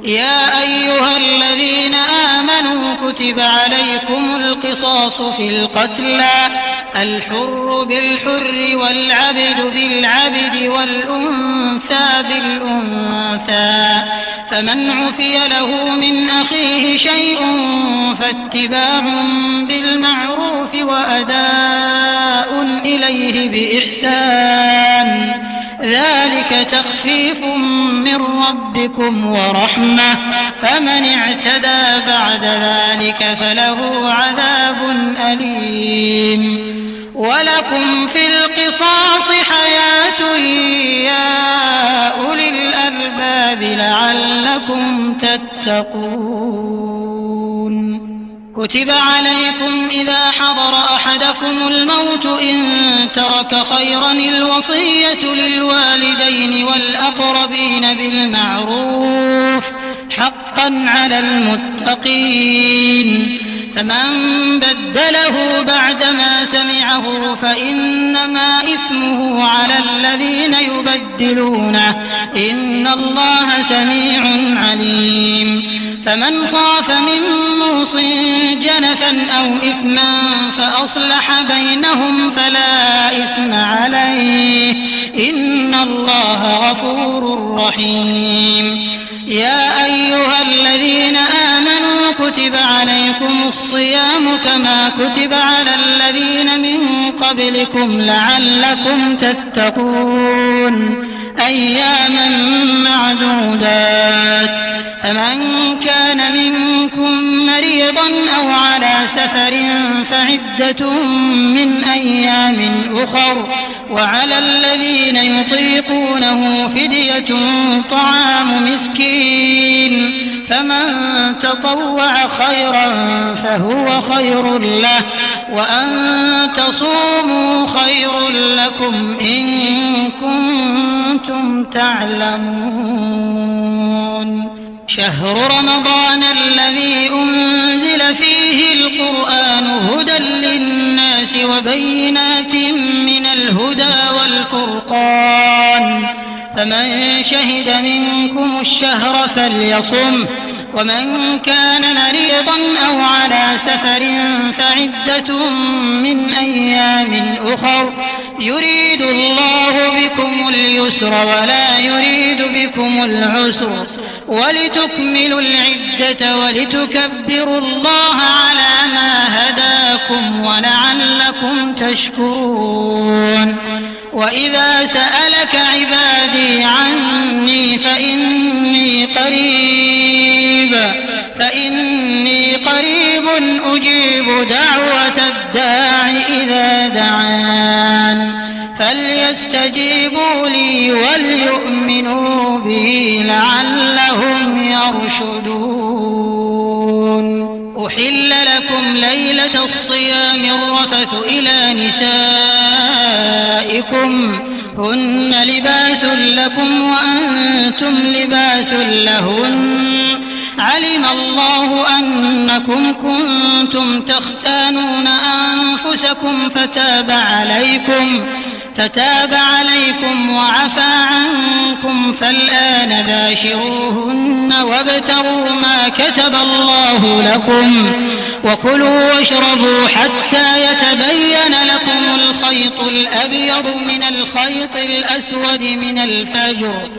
يا أيها الذين آمنوا كتب عليكم القصاص في القتلى الحر بالحر والعبد بالعبد والأنثى بالأنثى فمن عفي له من أخيه شيء فاتباع بالمعروف وأداء إليه بإحسان ذلك تخفيف من ربكم ورحمة فمن اعتدى بعد ذلك فله عذاب أليم. ولكم في القصاص حياة يا أولي الألباب لعلكم تتقون. كتب عليكم إذا حضر أحدكم الموت إن ترك خيرا الوصية للوالدين والأقربين بالمعروف حقا على المتقين فمن بدله بعدما سمعه فإنما إثمه على الذين يبدلونه إن الله سميع عليم. فمن خاف من موص جنفا أو إثما فأصلح بينهم فلا إثم عليه إن الله غفور رحيم. يا أيها الذين آمنوا كتب عليكم الصيام كما كتب على الذين من قبلكم لعلكم تتقون أياما معدودات فمن كان منكم مريضا أو على سفر فعدة من أيام أخر وعلى الذين يطيقونه فدية طعام مسكين فمن تطوع خيرا فهو خير له وأن تصوموا خير لكم إن كنتم تعلمون. شهر رمضان الذي أنزل فيه القرآن هدى للناس وبينات من الهدى والفرقان فمن شهد منكم الشهر فليصم ومن كان مريضا أو على سفر فعدة من أيام أخر يريد الله بكم اليسر ولا يريد بكم العسر ولتكملوا العدة ولتكبروا الله على ما هداكم ولعلكم تشكرون. وإذا سألك عبادي عني فإني قريب أجيب دعوة الداع إذا دعان فليستجيبوا لي وليؤمنوا بي لعلهم يرشدون. أحل لكم ليلة الصيام الرفث إلى نسائكم هن لباس لكم وأنتم لباس لهن علم الله أنكم كنتم تختانون أنفسكم فتاب عليكم وعفى عنكم فالآن باشروهن وابتغوا ما كتب الله لكم وكلوا واشربوا حتى يتبين لكم الخيط الأبيض من الخيط الأسود من الفجر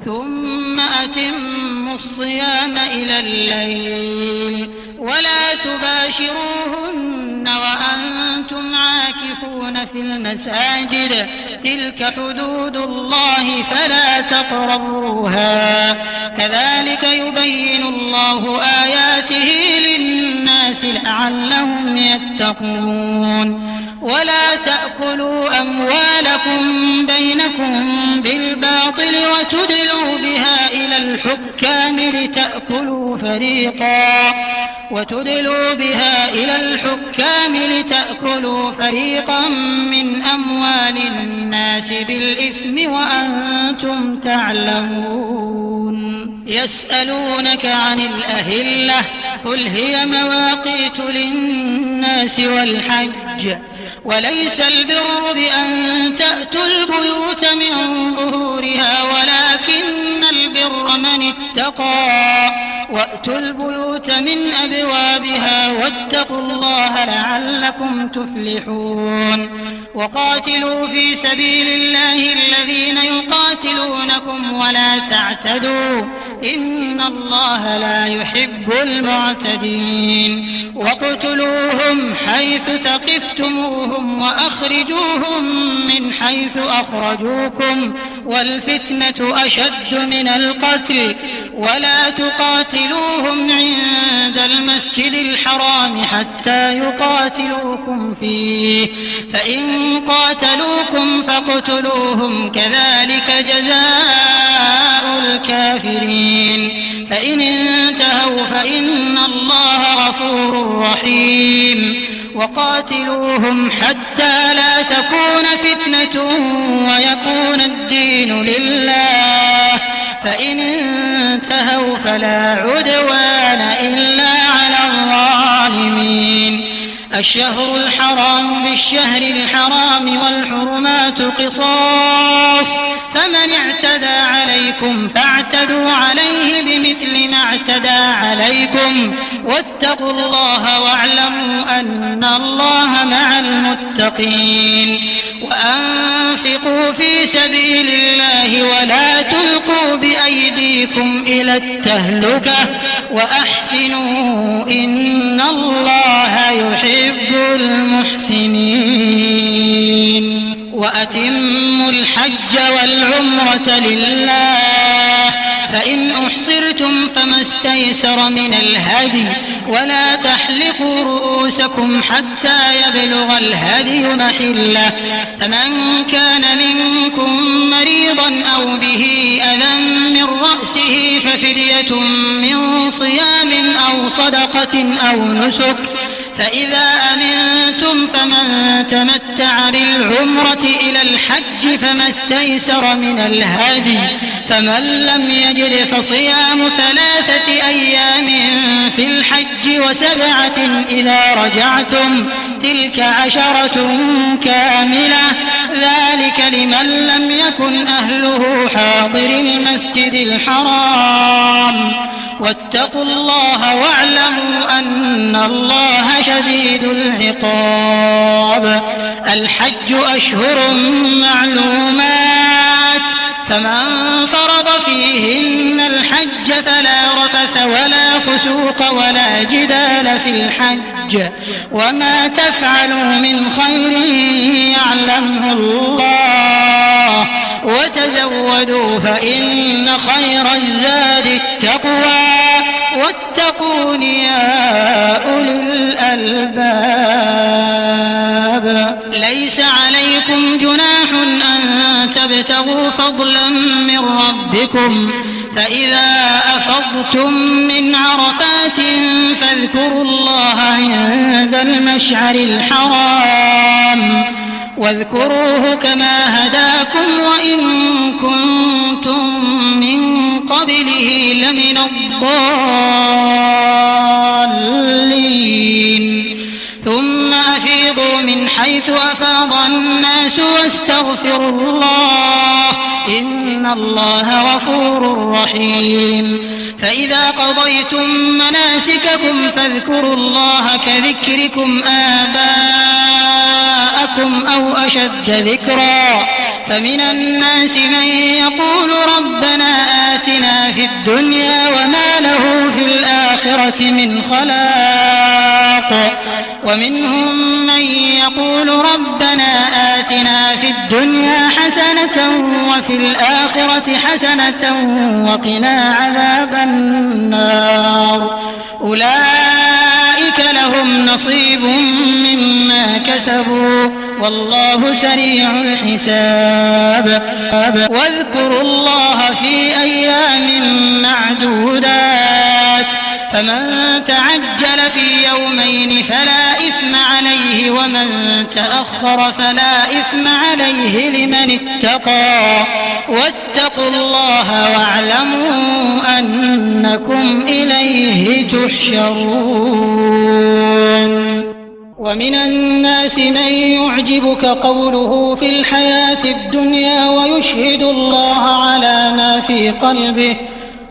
ثم أتموا الصيام إلى الليل ولا تباشروهن وأنتم عاكفون في المساجد تلك حدود الله فلا تقربوها كذلك يبين الله آياته للناس الناس لعلهم يتقون ولا تأكلوا أموالكم بينكم بالباطل وتدلوا بها إلى الحكام لتأكلوا فريقا من أموال الناس بالإثم وأنتم تعلمون يسألونك عن الأهلة قل هي مواقيت للناس والحج وليس البر بأن تأتوا البيوت من ظهورها ولكن البر من اتقى وأتوا البيوت من أبوابها واتقوا الله لعلكم تفلحون وقاتلوا في سبيل الله الذين يقاتلونكم ولا تعتدوا إن الله لا يحب المعتدين واقتلوهم حيث ثقفتموهم وأخرجوهم من حيث أخرجوكم والفتنة أشد من القتل ولا تقاتلوهم عند المسجد الحرام حتى يقاتلوكم فيه فإن قاتلوكم فاقتلوهم كذلك جزاء الكافرين فإن انتهوا فإن الله غفور رحيم وقاتلوهم حتى لا تكون فتنة ويكون الدين لله فإن انتهوا فلا عدوان إلا على الظالمين الشهر الحرام بالشهر الحرام والحرمات قصاص فمن اعتدى عليكم فاعتدوا عليه بمثل ما اعتدى عليكم واتقوا الله واعلموا أن الله مع المتقين وأنفقوا في سبيل الله ولا تلقوا بأيديكم إلى التهلكة وأحسنوا إن الله يحب المحسنين وأتموا الحج والعمرة لله فإن أحصرتم فما استيسر من الهدي ولا تحلقوا رؤوسكم حتى يبلغ الهدي محله فمن كان منكم مريضا أو به أذى من رأسه ففدية من صيام أو صدقة أو نسك فإذا أمنتم فمن تمتع بالعمرة إلى الحج فما استيسر من الهدي فمن لم يجد فصيام 3 أيام في الحج و7 إذا رجعتم تلك 10 كاملة ذلك لمن لم يكن أهله حاضر المسجد الحرام واتقوا الله واعلموا أن الله شديد العقاب الحج أشهر معلومات فمن فرض فيهن الحج فلا رفث ولا فسوق ولا جدال في الحج وما تفعلوا من خير يعلمه الله وتزودوا فإن خير الزاد التقوى واتقون يا أولي الألباب ليس عليكم جناح أن تبتغوا فضلا من ربكم فإذا أفضتم من عرفات فاذكروا الله عند المشعر الحرام واذكروه كما هداكم وإن كنتم من قبله لمن الضالين ثم أفيضوا من حيث أفاض الناس واستغفروا الله إن الله غفور رحيم فإذا قضيتم مناسككم فاذكروا الله كذكركم آباءكم أو أشد ذكرا فمن الناس من يقول ربنا آتنا في الدنيا وما له في الآخرة من خلاق ومنهم من يقول ربنا آتنا في الدنيا حسنة وفي الآخرة حسنة وقنا عذاب النار أولئك لهم نصيب مما كسبوا والله سريع الحساب واذكروا الله في أيام معدودات فمن تعجل في يومين فلا إثم عليه ومن تأخر فلا إثم عليه لمن اتقى واتقوا الله واعلموا أنكم إليه تحشرون ومن الناس من يعجبك قوله في الحياة الدنيا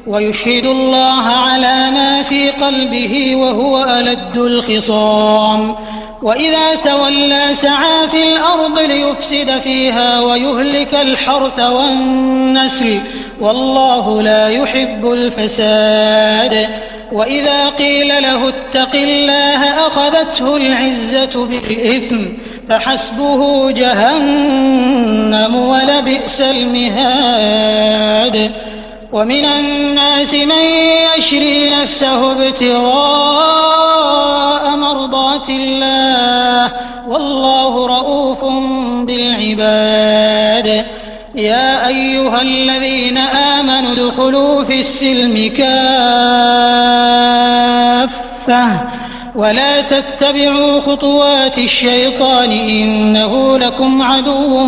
ويشهد الله على ما في قلبه وهو ألد الخصام وإذا تولى سعى في الأرض ليفسد فيها ويهلك الحرث والنسل والله لا يحب الفساد وإذا قيل له اتق الله أخذته العزة بالإثم فحسبه جهنم ولبئس المهاد ومن الناس من يشري نفسه ابتغاء مرضات الله والله رؤوف بالعباد يا أيها الذين آمنوا ادخلوا في السلم كافة ولا تتبعوا خطوات الشيطان إنه لكم عدو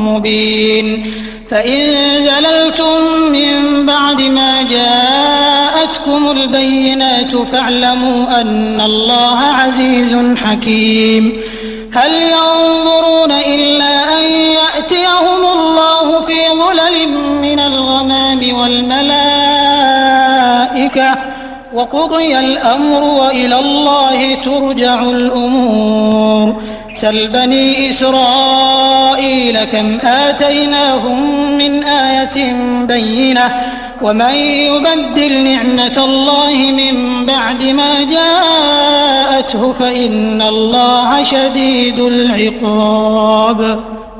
مبين فإن زللتم من بعد ما جاءتكم البينات فاعلموا أن الله عزيز حكيم هل ينظرون إلا أن يأتيهم الله في ظلل من الغمام والملائكة وقضي الأمر وإلى الله ترجع الأمور سل بني إسرائيل كم آتيناهم من آية بينة ومن يبدل نعمة الله من بعد ما جاءته فإن الله شديد العقاب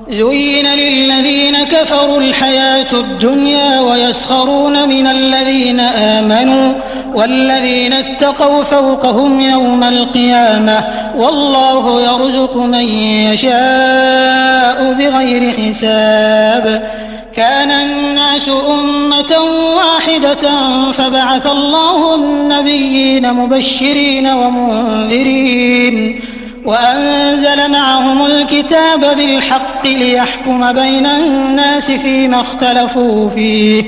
زين للذين كفروا الحياة الدنيا ويسخرون من الذين آمنوا والذين اتقوا فوقهم يوم القيامة والله يرزق من يشاء بغير حساب كان الناس أمة واحدة فبعث الله النبيين مبشرين ومنذرين وأنزل معهم الكتاب بالحق ليحكم بين الناس فيما اختلفوا فيه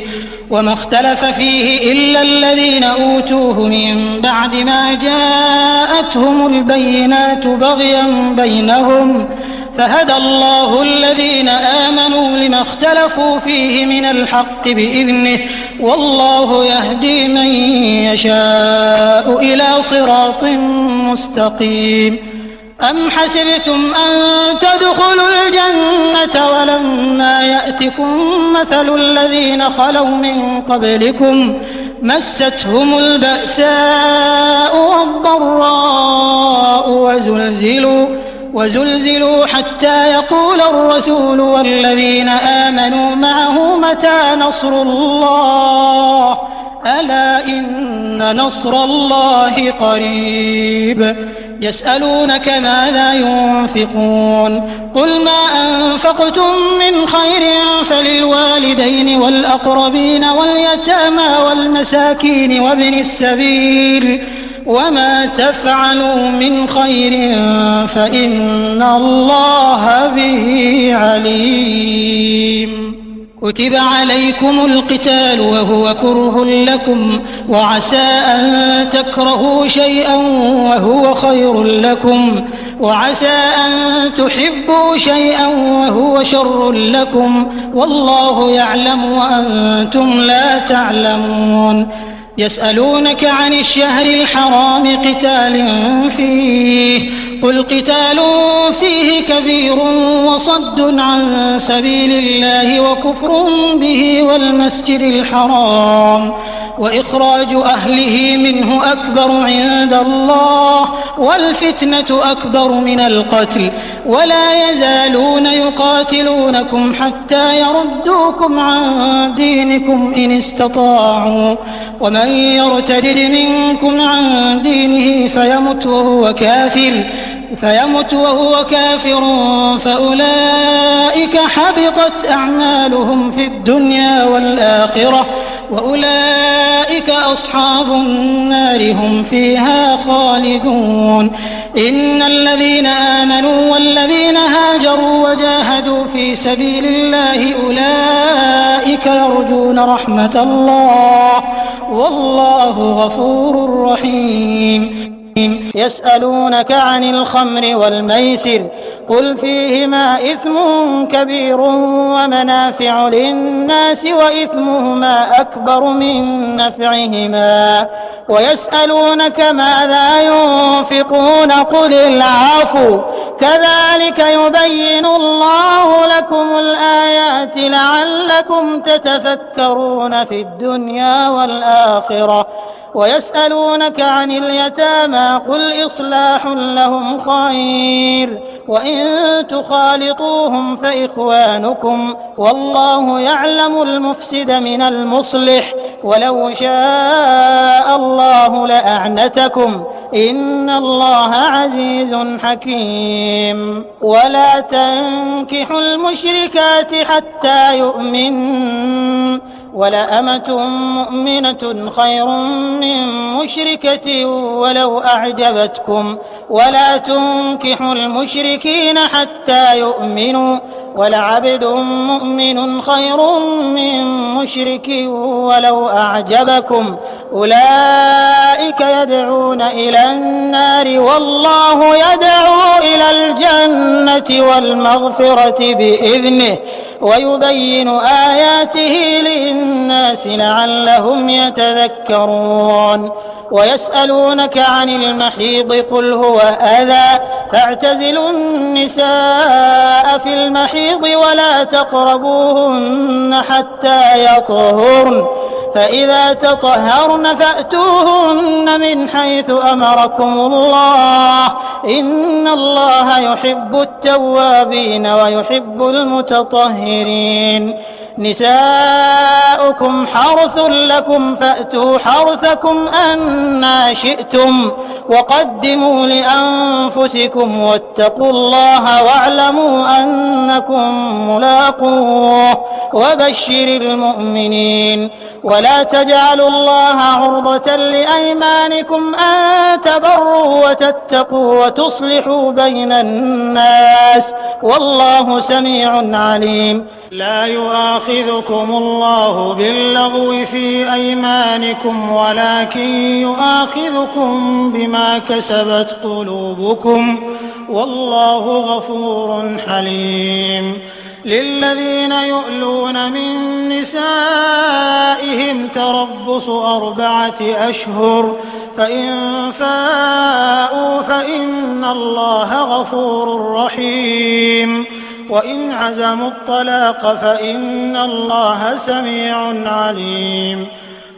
وما اختلف فيه إلا الذين أوتوه من بعد ما جاءتهم البينات بغيا بينهم فهدى الله الذين آمنوا لما اختلفوا فيه من الحق بإذنه والله يهدي من يشاء إلى صراط مستقيم أم حسبتم أن تدخلوا الجنة ولما يأتكم مثل الذين خلوا من قبلكم مستهم البأساء والضراء وزلزلوا حتى يقول الرسول والذين آمنوا معه متى نصر الله ألا إن نصر الله قريب يسألونك ماذا ينفقون قل ما أنفقتم من خير فللوالدين والأقربين واليتامى والمساكين وابن السبيل وما تفعلوا من خير فإن الله به عليم كتب عليكم القتال وهو كره لكم وعسى أن تكرهوا شيئا وهو خير لكم وعسى أن تحبوا شيئا وهو شر لكم والله يعلم وأنتم لا تعلمون يسألونك عن الشهر الحرام قتال فيه قل قتال فيه كبير وصد عن سبيل الله وكفر به والمسجد الحرام وإخراج أهله منه أكبر عند الله والفتنة أكبر من القتل ولا يزالون يقاتلونكم حتى يردوكم عن دينكم إن استطاعوا ومن يرتد منكم عن دينه فيمت وهو كافر فأولئك حبطت أعمالهم في الدنيا والآخرة وأولئك أصحاب النار هم فيها خالدون إن الذين آمنوا والذين هاجروا وجاهدوا في سبيل الله أولئك يرجون رحمة الله والله غفور رحيم يسألونك عن الخمر والميسر قل فيهما إثم كبير ومنافع للناس وإثمهما أكبر من نفعهما ويسألونك ماذا ينفقون قل العفو كذلك يبين الله لكم الآيات لعلكم تتفكرون في الدنيا والآخرة ويسألونك عن اليتامى قل إصلاح لهم خير وإن تخالطوهم فإخوانكم والله يعلم المفسد من المصلح ولو شاء الله لأعنتكم إن الله عزيز حكيم ولا تنكحوا المشركات حتى يؤمنوا ولأمة مؤمنة خير من مشركة ولو أعجبتكم ولا تنكحوا المشركين حتى يؤمنوا ولعبد مؤمن خير من مشرك ولو أعجبكم أولئك يدعون إلى النار والله يدعو إلى الجنة والمغفرة بإذنه ويبين آياته للناس لعلهم يتذكرون ويسألونك عن المحيض قل هو أذى فاعتزلوا النساء في المحيض ولا تقربوهن حتى يطهرن فإذا تطهرن فأتوهن من حيث أمركم الله إن الله يحب التوابين ويحب المتطهرين نساؤكم حرث لكم فأتوا حرثكم أنى شئتم وقدموا لأنفسكم واتقوا الله واعلموا أنكم ملاقوه وبشر المؤمنين ولا تجعلوا الله عرضة لأيمانكم أن تبروا وتتقوا وتصلحوا بين الناس والله سميع عليم لا يؤاخذكم الله باللغو في أيمانكم ولكن يؤاخذكم بما كسبت قلوبكم والله غفور حليم للذين يؤلون من نسائهم تربص 4 أشهر فإن فاءوا فإن الله غفور رحيم وإن عزموا الطلاق فإن الله سميع عليم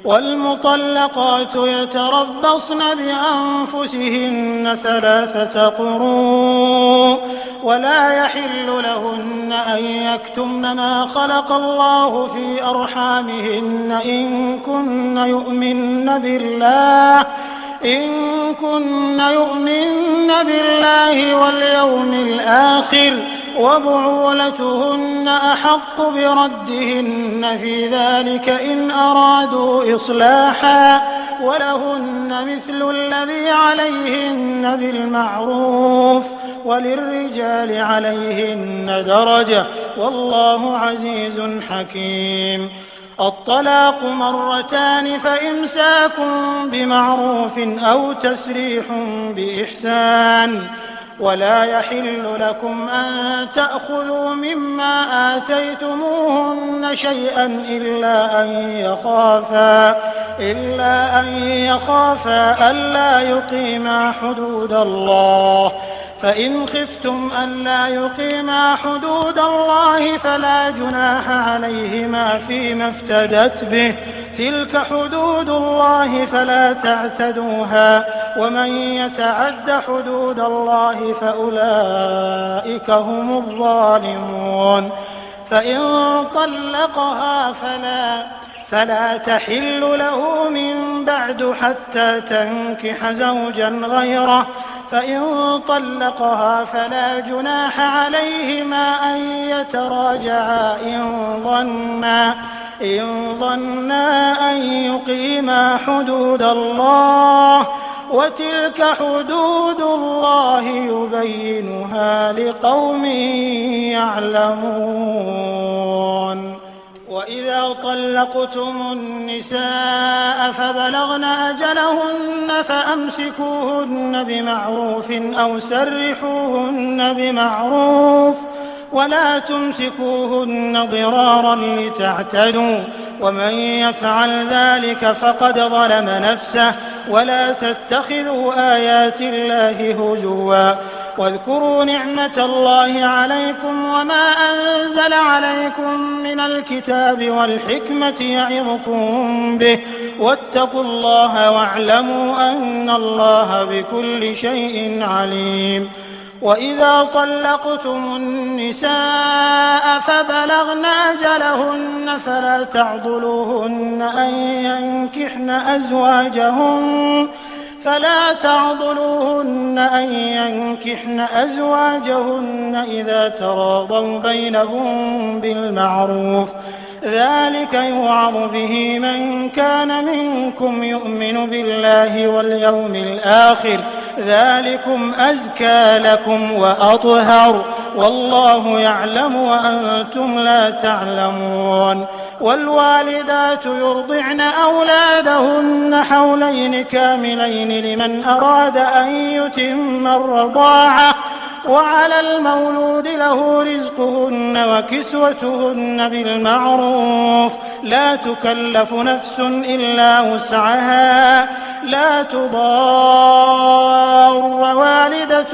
والمطلقات يتربصن بأنفسهن 3 قروء ولا يحل لهن أن يكتمن ما خلق الله في أرحامهن إن كن يؤمن بالله واليوم الآخر وبعولتهن أحق بردهن في ذلك إن أرادوا إصلاحا ولهن مثل الذي عليهن بالمعروف وللرجال عليهن درجة والله عزيز حكيم الطلاق 2 فإمساك بمعروف أو تسريح بإحسان ولا يحل لكم أن تأخذوا مما آتيتموهن شيئا إلا أن يخافا ألا يقيما حدود الله فإن خفتم ألا يقيما حدود الله فلا جناح عليهما فيما افتدت به، تلك حدود الله فلا تعتدوها، ومن يتعد حدود الله فأولئك هم الظالمون. فإن طلقها فلا تحل له من بعد حتى تنكح زوجا غيره، فإن طلقها فلا جناح عليهما أن يتراجعا إن ظنا أن يقيما حدود الله، وتلك حدود الله يبينها لقوم يعلمون. وإذا طلقتم النساء فبلغن أجلهن فأمسكوهن بمعروف أو سرحوهن بمعروف، ولا تمسكوهن ضرارا لتعتدوا، ومن يفعل ذلك فقد ظلم نفسه. ولا تتخذوا آيات الله هزوا، واذكروا نعمة الله عليكم وما أنزل عليكم من الكتاب والحكمة يعظكم به، واتقوا الله واعلموا أن الله بكل شيء عليم. وإذا طلقتم النساء فبلغن أجلهن فلا تعضلوهن أن ينكحن أزواجهن إذا تراضوا بينهم بالمعروف، ذلك يوعظ به من كان منكم يؤمن بالله واليوم الآخر، ذلكم أزكى لكم وأطهر، والله يعلم وأنتم لا تعلمون. والوالدات يرضعن أولادهن حولين كاملين لمن أراد أن يتم الرضاعة، وعلى المولود له رزقهن وكسوتهن بالمعروف، لا تكلف نفس إلا وسعها، لا تضار والدة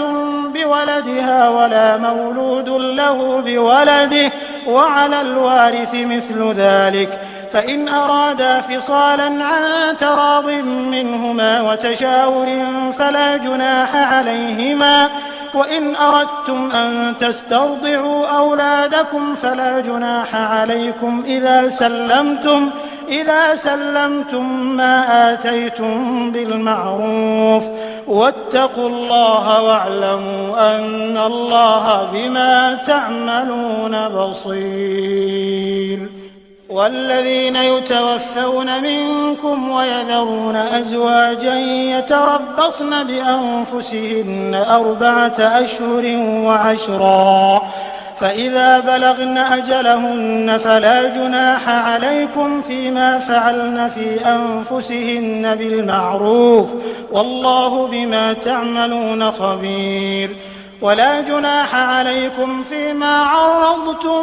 بولدها ولا مولود له بولده، وعلى الوارث مثل ذلك. فإن أرادا فصالا عن تراض منهما وتشاور فلا جناح عليهما، وإن أردتم أن تسترضعوا أولادكم فلا جناح عليكم إذا سلمتم ما آتيتم بالمعروف، واتقوا الله واعلموا أن الله بما تعملون بصير. والذين يتوفون منكم ويذرون أزواجا يتربصن بأنفسهن 4 أشهر و10، فإذا بلغن أجلهن فلا جناح عليكم فيما فعلن في أنفسهن بالمعروف، والله بما تعملون خبير. ولا جناح عليكم فيما عرضتم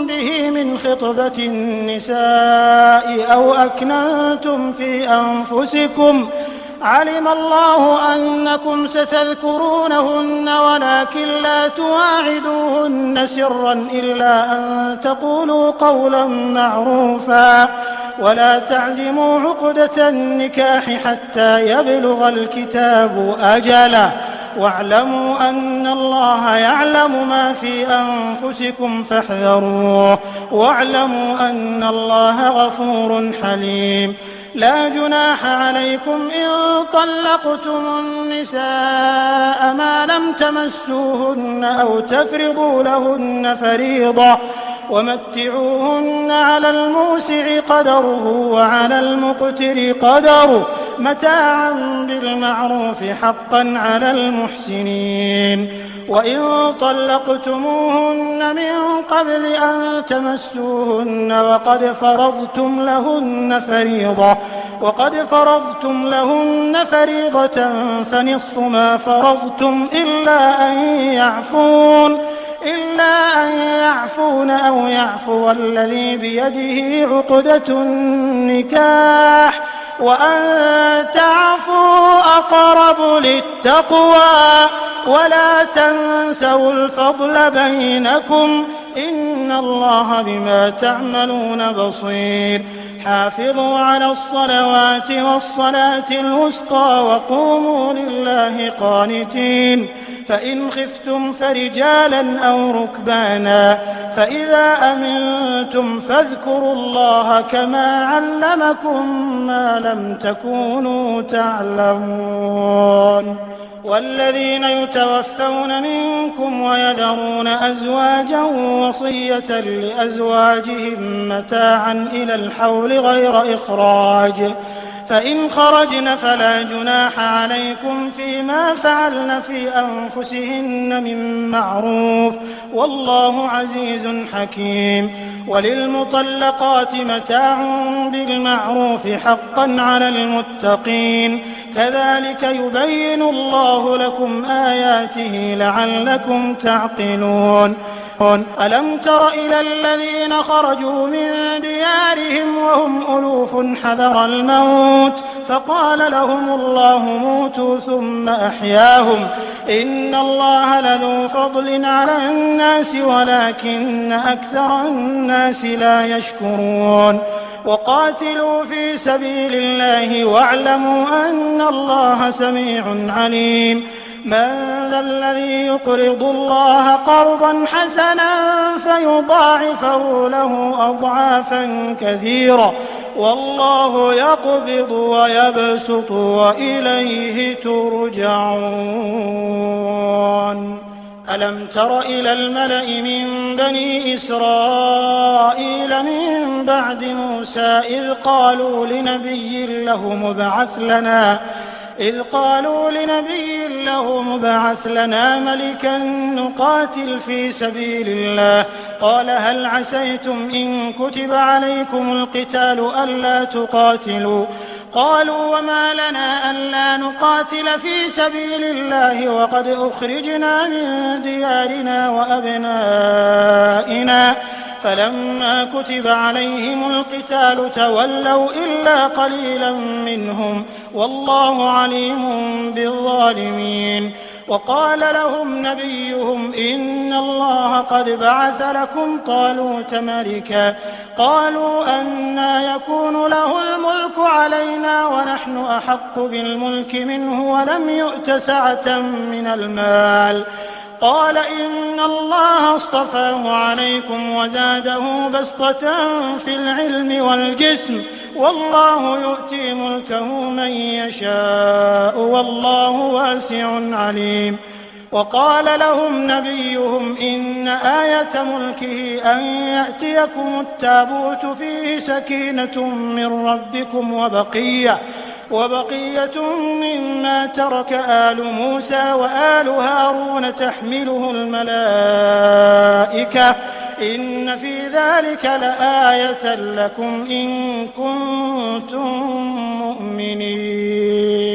به من خطبة النساء أو أكننتم في أنفسكم، علم الله أنكم ستذكرونهن ولكن لا تواعدوهن سرا إلا أن تقولوا قولا معروفا، ولا تعزموا عقدة النكاح حتى يبلغ الكتاب أجله، واعلموا أن الله يعلم ما في أنفسكم فاحذروه، واعلموا أن الله غفور حليم. لا جناح عليكم إن طلقتم النساء ما لم تمسوهن أو تفرضوا لهن فريضة، ومتعوهن على الموسع قدره وعلى المقتر قدره متاعا بالمعروف حقا على المحسنين. وإن طلقتموهن من قبل أن تمسوهن وقد فرضتم لهن فريضة فنصف ما فرضتم إلا أن يعفون أو يعفو الذي بيده عقدة النكاح، وأن تعفوا أقرب للتقوى ولا تنسوا الفضل بينكم إن الله بما تعملون بصير حافظوا على الصلوات والصلاة الوسطى وقوموا لله قانتين فإن خفتم فرجالا أو ركبانا فإذا أمنتم فاذكروا الله كما علمكم ما لم تكونوا تعلمون والذين يتوفون منكم ويذرون أزواجا وصية لأزواجهم متاعا إلى الحول غير إخراج فإن خرجن فلا جناح عليكم فيما فعلن في أنفسهن من معروف والله عزيز حكيم وللمطلقات متاع بالمعروف حقا على المتقين كذلك يبين الله لكم آياته لعلكم تعقلون ألم تر إلى الذين خرجوا من ديارهم وهم ألوف حذر الموت فقال لهم الله موتوا ثم أحياهم إن الله لذو فضل على الناس ولكن أكثر الناس لا يشكرون وقاتلوا في سبيل الله واعلموا أن الله سميع عليم من ذا الذي يقرض الله قرضا حسنا فيضاعفه له أضعافا كثيرة والله يقبض ويبسط وإليه ترجعون ألم تر إلى الملأ من بني إسرائيل من بعد موسى إذ قالوا لنبي له مبعث لنا ملكا نقاتل في سبيل الله قال هل عسيتم إن كتب عليكم القتال ألا تقاتلوا قالوا وما لنا ألا نقاتل في سبيل الله وقد أخرجنا من ديارنا وأبنائنا فلما كتب عليهم القتال تولوا إلا قليلا منهم والله عليم بالظالمين وقال لهم نبيهم إن الله قد بعث لكم طالوت ملكا قالوا أنى يكون له الملك علينا ونحن أحق بالملك منه ولم يؤت سعة من المال قال إن الله اصطفاه عليكم وزاده بسطة في العلم والجسم والله يؤتي ملكه من يشاء والله واسع عليم وقال لهم نبيهم إن آية ملكه أن يأتيكم التابوت فيه سكينة من ربكم وبقية مما ترك آل موسى وآل هارون تحمله الملائكة إن في ذلك لآية لكم إن كنتم مؤمنين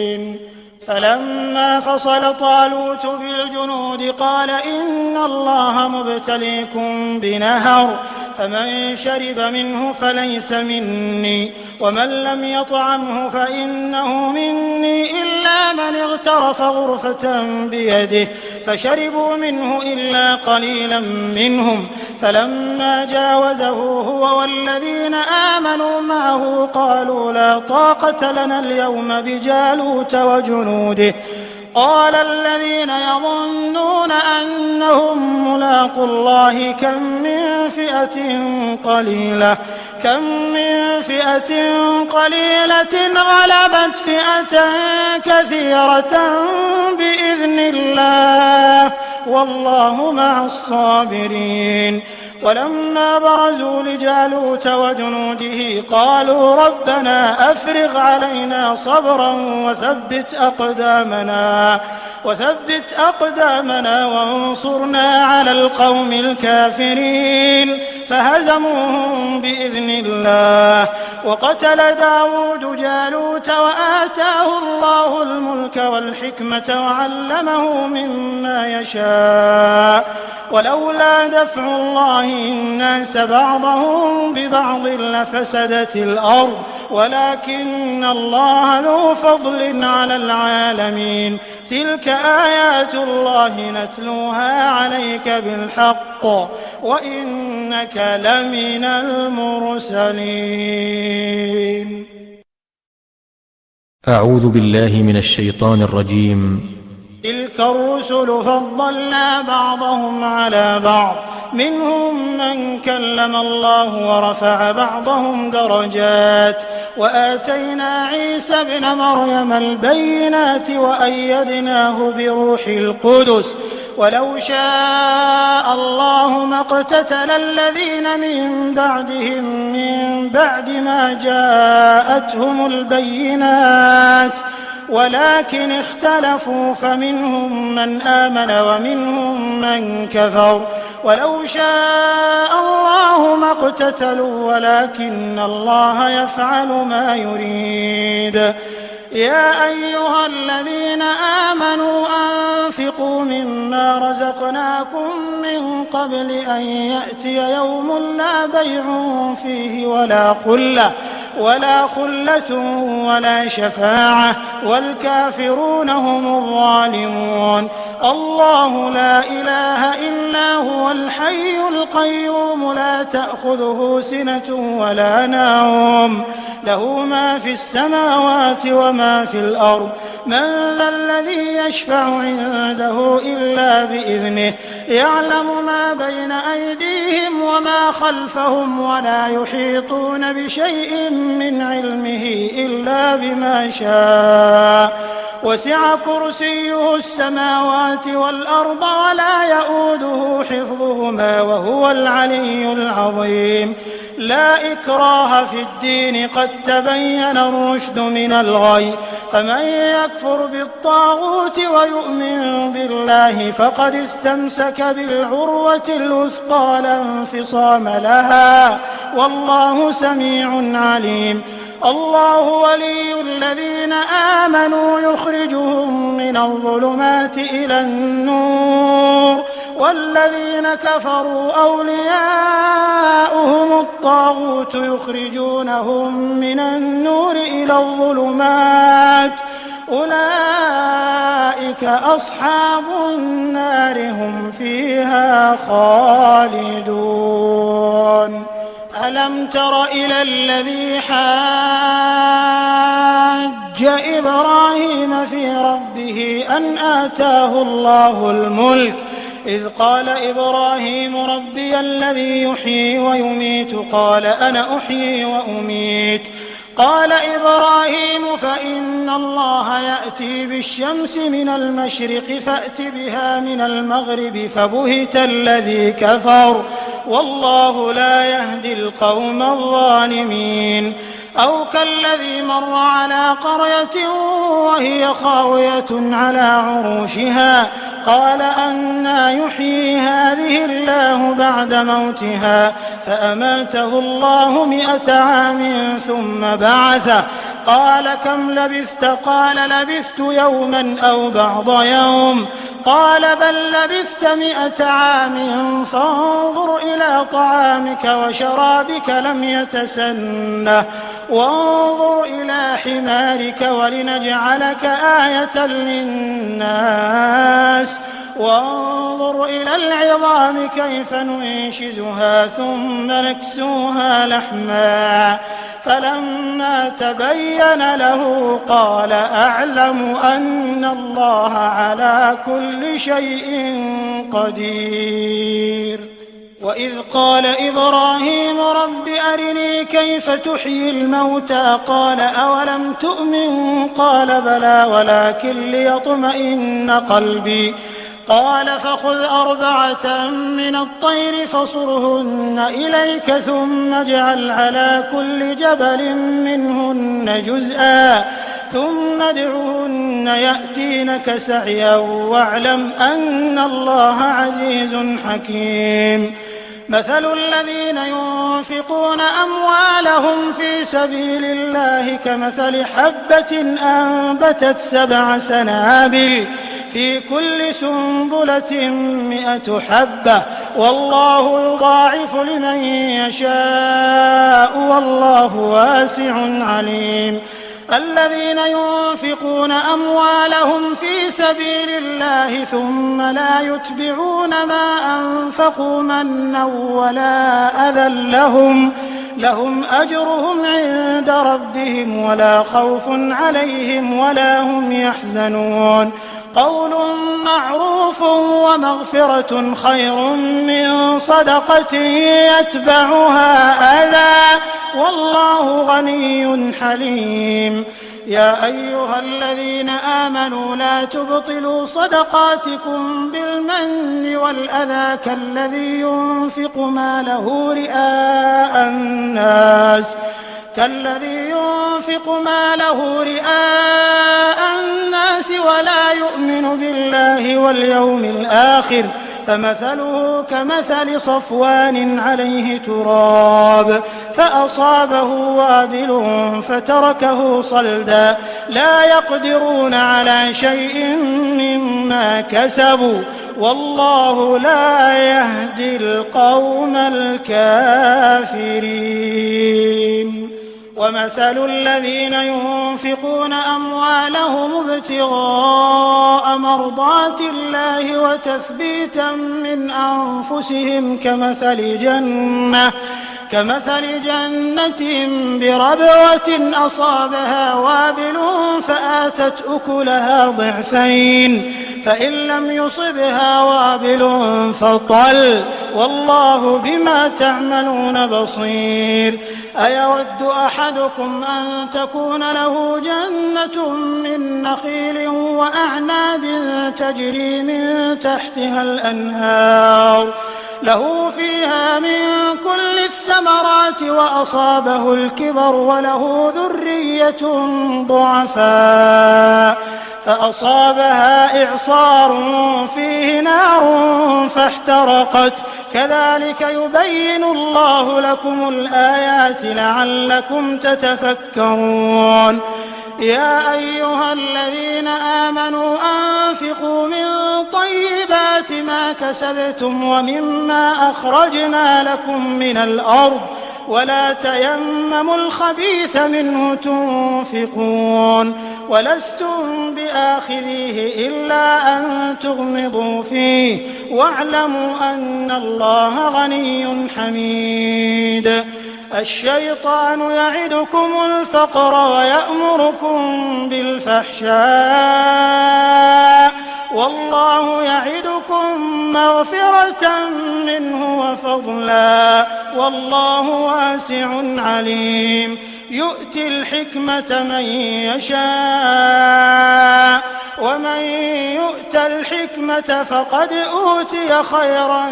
فلما فصل طالوت بالجنود قال إن الله مبتليكم بنهر فمن شرب منه فليس مني ومن لم يطعمه فإنه مني إلا من اغترف غرفة بيده فشربوا منه إلا قليلا منهم فلما جاوزه هو والذين آمنوا معه قالوا لا طاقة لنا اليوم بجالوت وجنوده قال الذين يظنون أنهم ملاقوا الله كم من فئة قليلة غلبت فئة كثيرة بإذن الله والله مع الصابرين ولما برزوا لجالوت وجنوده قالوا ربنا أفرغ علينا صبرا وثبت أقدامنا وانصرنا على القوم الكافرين فهزموهم بإذن الله. وقتل داود جالوت وآتاه الله الملك والحكمة وعلمه مما يشاء ولولا دفع الله الناس بعضهم ببعض لفسدت الأرض ولكن الله ذو فضل على العالمين. تلك آيات الله نتلوها عليك بالحق وإنك لمن المرسلين. أعوذ بالله من الشيطان الرجيم. تلك الرسل فضلنا بعضهم على بعض منهم من كلم الله ورفع بعضهم درجات وآتينا عيسى ابن مريم البينات وأيدناه بروح القدس ولو شاء الله ما اقتتل الذين من بعدهم من بعد ما جاءتهم البينات ولكن اختلفوا فمنهم من آمن ومنهم من كفر ولو شاء الله ما اقتتلوا ولكن الله يفعل ما يريد. يا أيها الذين آمنوا أنفقوا مما رزقناكم من قبل أن يأتي يوم لا بيع فيه ولا خلة ولا شفاعة والكافرون هم الظالمون. الله لا إله إلا هو الحي القيوم لا تأخذه سنة ولا نوم له ما في السماوات وما في الأرض من ذا الذي يشفع عنده إلا بإذنه يعلم ما بين أيديهم وما خلفهم ولا يحيطون بشيء من علمه إلا بما شاء وسع كرسيه السماوات والأرض ولا يؤوده حفظهما وهو العلي العظيم. لا إكراه في الدين قد تبين الرشد من الغي فمن يكفر بالطاغوت ويؤمن بالله فقد استمسك بالعروة الوثقى لا انفصام لها والله سميع عليم. الله ولي الذين آمنوا يخرجهم من الظلمات إلى النور والذين كفروا أولياؤهم الطاغوت يخرجونهم من النور إلى الظلمات أولئك أصحاب النار هم فيها خالدون. ألم تر إلى الذي حاج إبراهيم في ربه أن آتاه الله الملك إذ قال إبراهيم ربي الذي يحيي ويميت قال أنا أحيي وأميت قال إبراهيم فإن الله يأتي بالشمس من المشرق فأت بها من المغرب فبهت الذي كفر والله لا يهدي القوم الظالمين. أو كالذي مر على قرية وهي خاوية على عروشها قال أنى يحيي هذه الله بعد موتها فأماته الله 100 عام ثم بعثه قال كم لبثت قال لبثت يوما أو بعض يوم قال بل لبثت 100 عام فانظر إلى طعامك وشرابك لم يتسنه وانظر إلى حمارك ولنجعلك آية للناس وانظر إلى العظام كيف ننشزها ثم نكسوها لحما فلما تبين له قال أعلم أن الله على كل شيء قدير. وإذ قال إبراهيم رب أرني كيف تحيي الموتى قال أولم تؤمن قال بلى ولكن ليطمئن قلبي قال فخذ 4 من الطير فصرهن إليك ثم اجعل على كل جبل منهن جزءا ثم ادعهن يأتينك سعيا واعلم أن الله عزيز حكيم. مثل الذين ينفقون أموالهم في سبيل الله كمثل حبة أنبتت 7 سنابل في كل سنبلة 100 حبة والله يضاعف لمن يشاء والله واسع عليم. الذين ينفقون أموالهم في سبيل الله ثم لا يتبعون ما أنفقوا منا ولا أذى لهم أجرهم عند ربهم ولا خوف عليهم ولا هم يحزنون. قول معروف ومغفرة خير من صدقة يتبعها أذى والله غني حليم. يا أيها الذين آمنوا لا تبطلوا صدقاتكم بالمن والأذى كالذي ينفق ماله رئاء الناس ولا يؤمن بالله واليوم الآخر فمثله كمثل صفوان عليه تراب فأصابه وابل فتركه صلدا لا يقدرون على شيء مما كسبوا والله لا يهدي القوم الكافرين. ومثل الذين ينفقون أموالهم ابتغاء مرضات الله وتثبيتا من أنفسهم كمثل جنة بربوة أصابها وابل فآتت أكلها ضعفين فإن لم يصبها وابل فطل والله بما تعملون بصير. أيود أحدكم أن تكون له جنة من نخيل وأعناب تجري من تحتها الأنهار له فيها من كل الثمرات وأصابه الكبر وله ذرية ضعفاء فأصابها إعصار فيه نار فاحترقت كذلك يبين الله لكم الآيات لعلكم تتفكرون. يا أيها الذين آمنوا أنفقوا من طيبات ما كسبتم ومما أخرجنا لكم من الأرض ولا تيمموا الخبيث منه تنفقون ولستم بآخذيه إلا أن تغمضوا فيه واعلموا أن الله غني حميد. الشيطان يعدكم الفقر ويأمركم بالفحشاء والله يعدكم مغفرة منه وفضلا والله واسع عليم. يؤتي الحكمة من يشاء ومن يؤت الحكمة فقد أوتي خيرا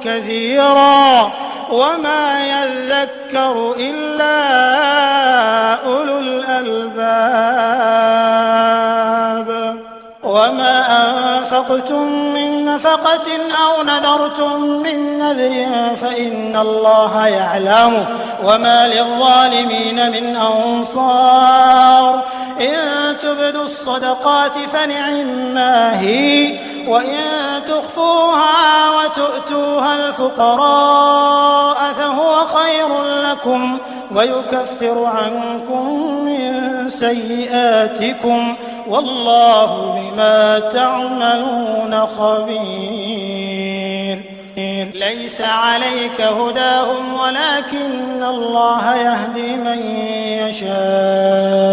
كثيرا وما يذكر إلا أولو الألباب. وما أنفقتم من نفقة أو نذرتم من نذر فإن الله يعلمه وما للظالمين من أنصار. إن تبدوا الصدقات فنعما هي وإن تخفوها وتؤتوها الفقراء فهو خير لكم ويكفر عنكم من سيئاتكم والله بما تعملون خبير. ليس عليك هداهم ولكن الله يهدي من يشاء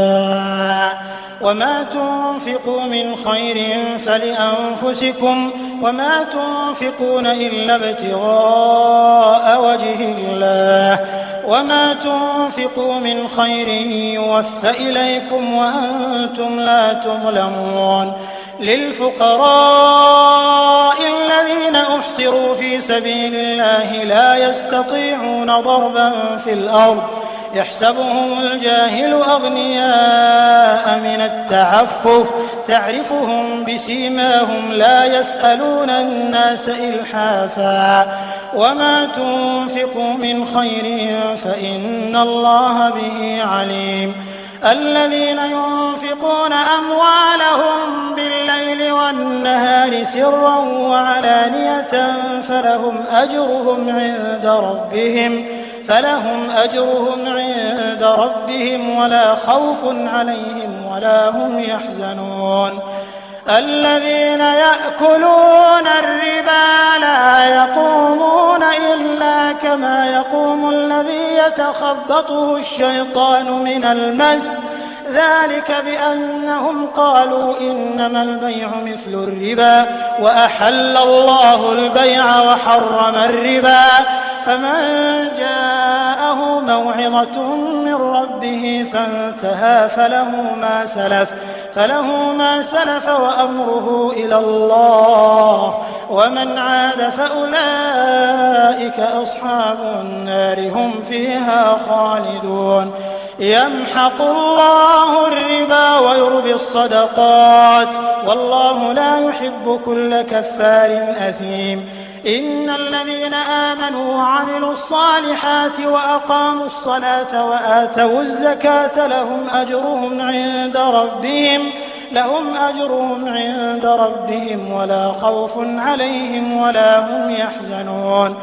وما تنفقوا من خير فلأنفسكم وما تنفقون إلا ابتغاء وجه الله وما تنفقوا من خير يوفى إليكم وأنتم لا تظلمون. للفقراء الذين أحصروا في سبيل الله لا يستطيعون ضربا في الأرض يحسبهم الجاهل أغنياء من التعفف تعرفهم بسيماهم لا يسألون الناس إلحافا وما تنفقوا من خير فإن الله به عليم الذين ينفقون أموالهم بالليل والنهار سرا وعلانية فلهم أجرهم عند ربهم ولا خوف عليهم ولا هم يحزنون الذين يأكلون الربا لا يقومون إلا كما يقوم الذي يتخبطه الشيطان من المس ذلك بأنهم قالوا إنما البيع مثل الربا وأحل الله البيع وحرم الربا فمن جاءه موعظة من ربه فانتهى فله ما سلف وأمره إلى الله ومن عاد فأولئك أصحاب النار هم فيها خالدون يمحق الله الربا ويربي الصدقات والله لا يحب كل كفار أثيم إن الذين آمنوا وعملوا الصالحات وأقاموا الصلاة وآتوا الزكاة لهم أجرهم عند ربهم ولا خوف عليهم ولا هم يحزنون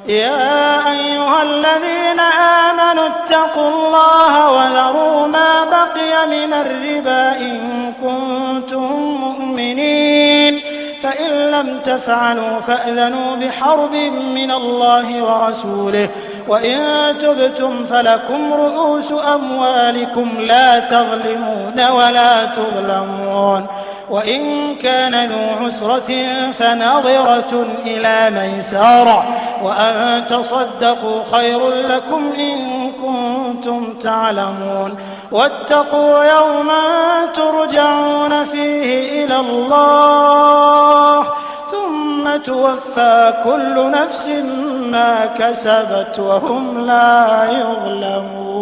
يا أيها الذين آمنوا اتقوا الله وذروا ما بقي من الربا إن كنتم مؤمنين فإن لم تفعلوا فأذنوا بحرب من الله ورسوله وإن تبتم فلكم رؤوس أموالكم لا تظلمون ولا تظلمون وإن كان ذو عسرة فنظرة إلى ميسرة وأن تصدقوا خير لكم إن كنتم تعلمون واتقوا يوما ترجعون فيه إلى الله ثم توفى كل نفس ما كسبت وهم لا يظلمون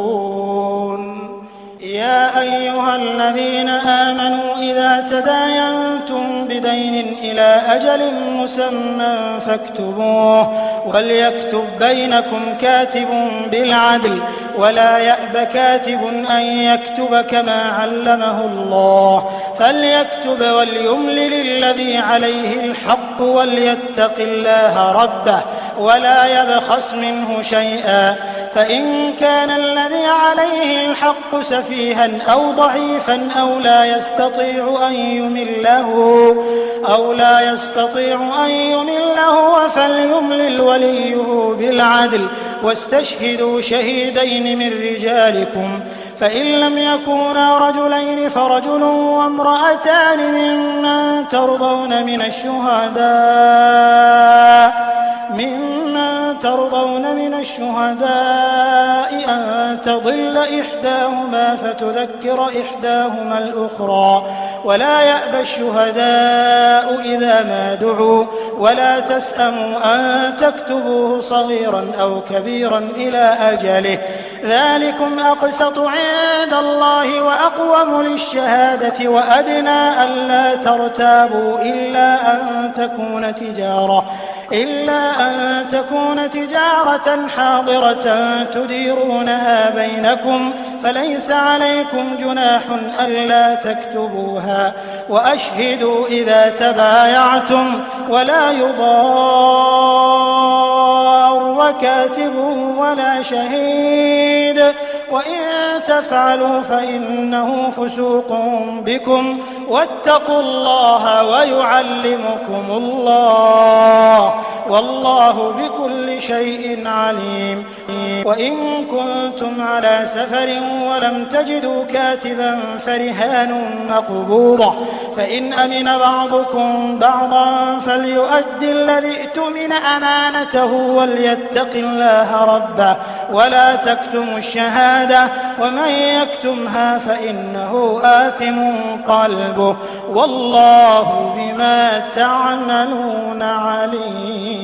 يا أيها الذين آمنوا إذا تداينتم بدين إلى أجل مسمى فاكتبوه وليكتب بينكم كاتب بالعدل ولا يأب كاتب أن يكتب كما علمه الله فليكتب وليملل الذي عليه الحق وليتق الله ربه ولا يبخس منه شيئا فإن كان الذي عليه الحق سفيها أو ضعيفا أو لا يستطيع أن يمله فليملل وليه بالعدل واستشهدوا شهيدين من رجالكم فإن لم يكونا رجلين فرجل وامرأتان ممن ترضون من الشهداء أن تضل إحداهما فتذكر إحداهما الأخرى ولا يأبى الشهداء إذا ما دعوا ولا تسأموا أن تكتبوه صغيرا أو كبيرا إلى أجله ذلكم أقسط عند الله وأقوم للشهادة وأدنى ألا ترتابوا إلا أن تكون تجارة حاضرة تديرونها بينكم فليس عليكم جناح ألا تكتبوها وأشهدوا إذا تبايعتم ولا يضار كاتب ولا شهيد وإن تفعلوا فإنه فسوق بكم واتقوا الله ويعلمكم الله والله بكل شيء عليم وإن كنتم على سفر ولم تجدوا كاتبا فرهان مقبوضة فإن أمن بعضكم بعضا فليؤدي الذي اؤتمن أمانته وليتق الله ربه ولا تكتموا الشهادة ومن يكتمها فإنه آثم قلبه والله بما تعملون عليم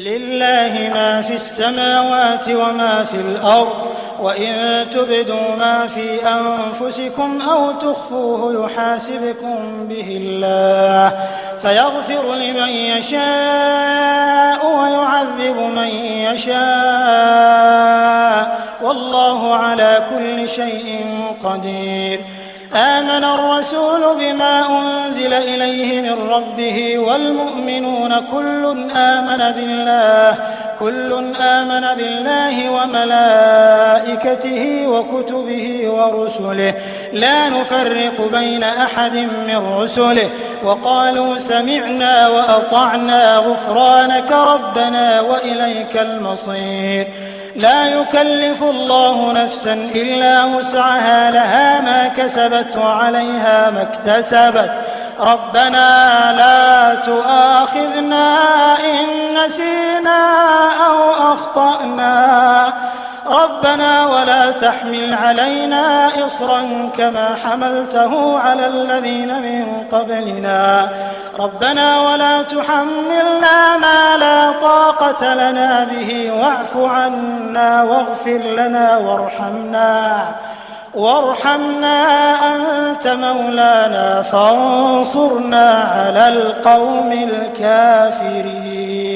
لله ما في السماوات وما في الأرض وإن تبدوا ما في أنفسكم أو تخفوه يحاسبكم به الله فيغفر لمن يشاء ويعذب من يشاء والله على كل شيء قدير. آمن الرسول بما أنزل إليه من ربه والمؤمنون كل آمن بالله وملائكته وكتبه ورسله لا نفرق بين أحد من رسله وقالوا سمعنا وأطعنا غفرانك ربنا وإليك المصير. لا يكلف الله نفسا إلا وسعها لها ما كسبت وعليها ما اكتسبت ربنا لا تؤاخذنا إن نسينا أو أخطأنا ربنا ولا تحمل علينا إصرا كما حملته على الذين من قبلنا ربنا ولا تحملنا ما لا طاقة لنا به واعف عنا واغفر لنا وارحمنا أنت مولانا فانصرنا على القوم الكافرين.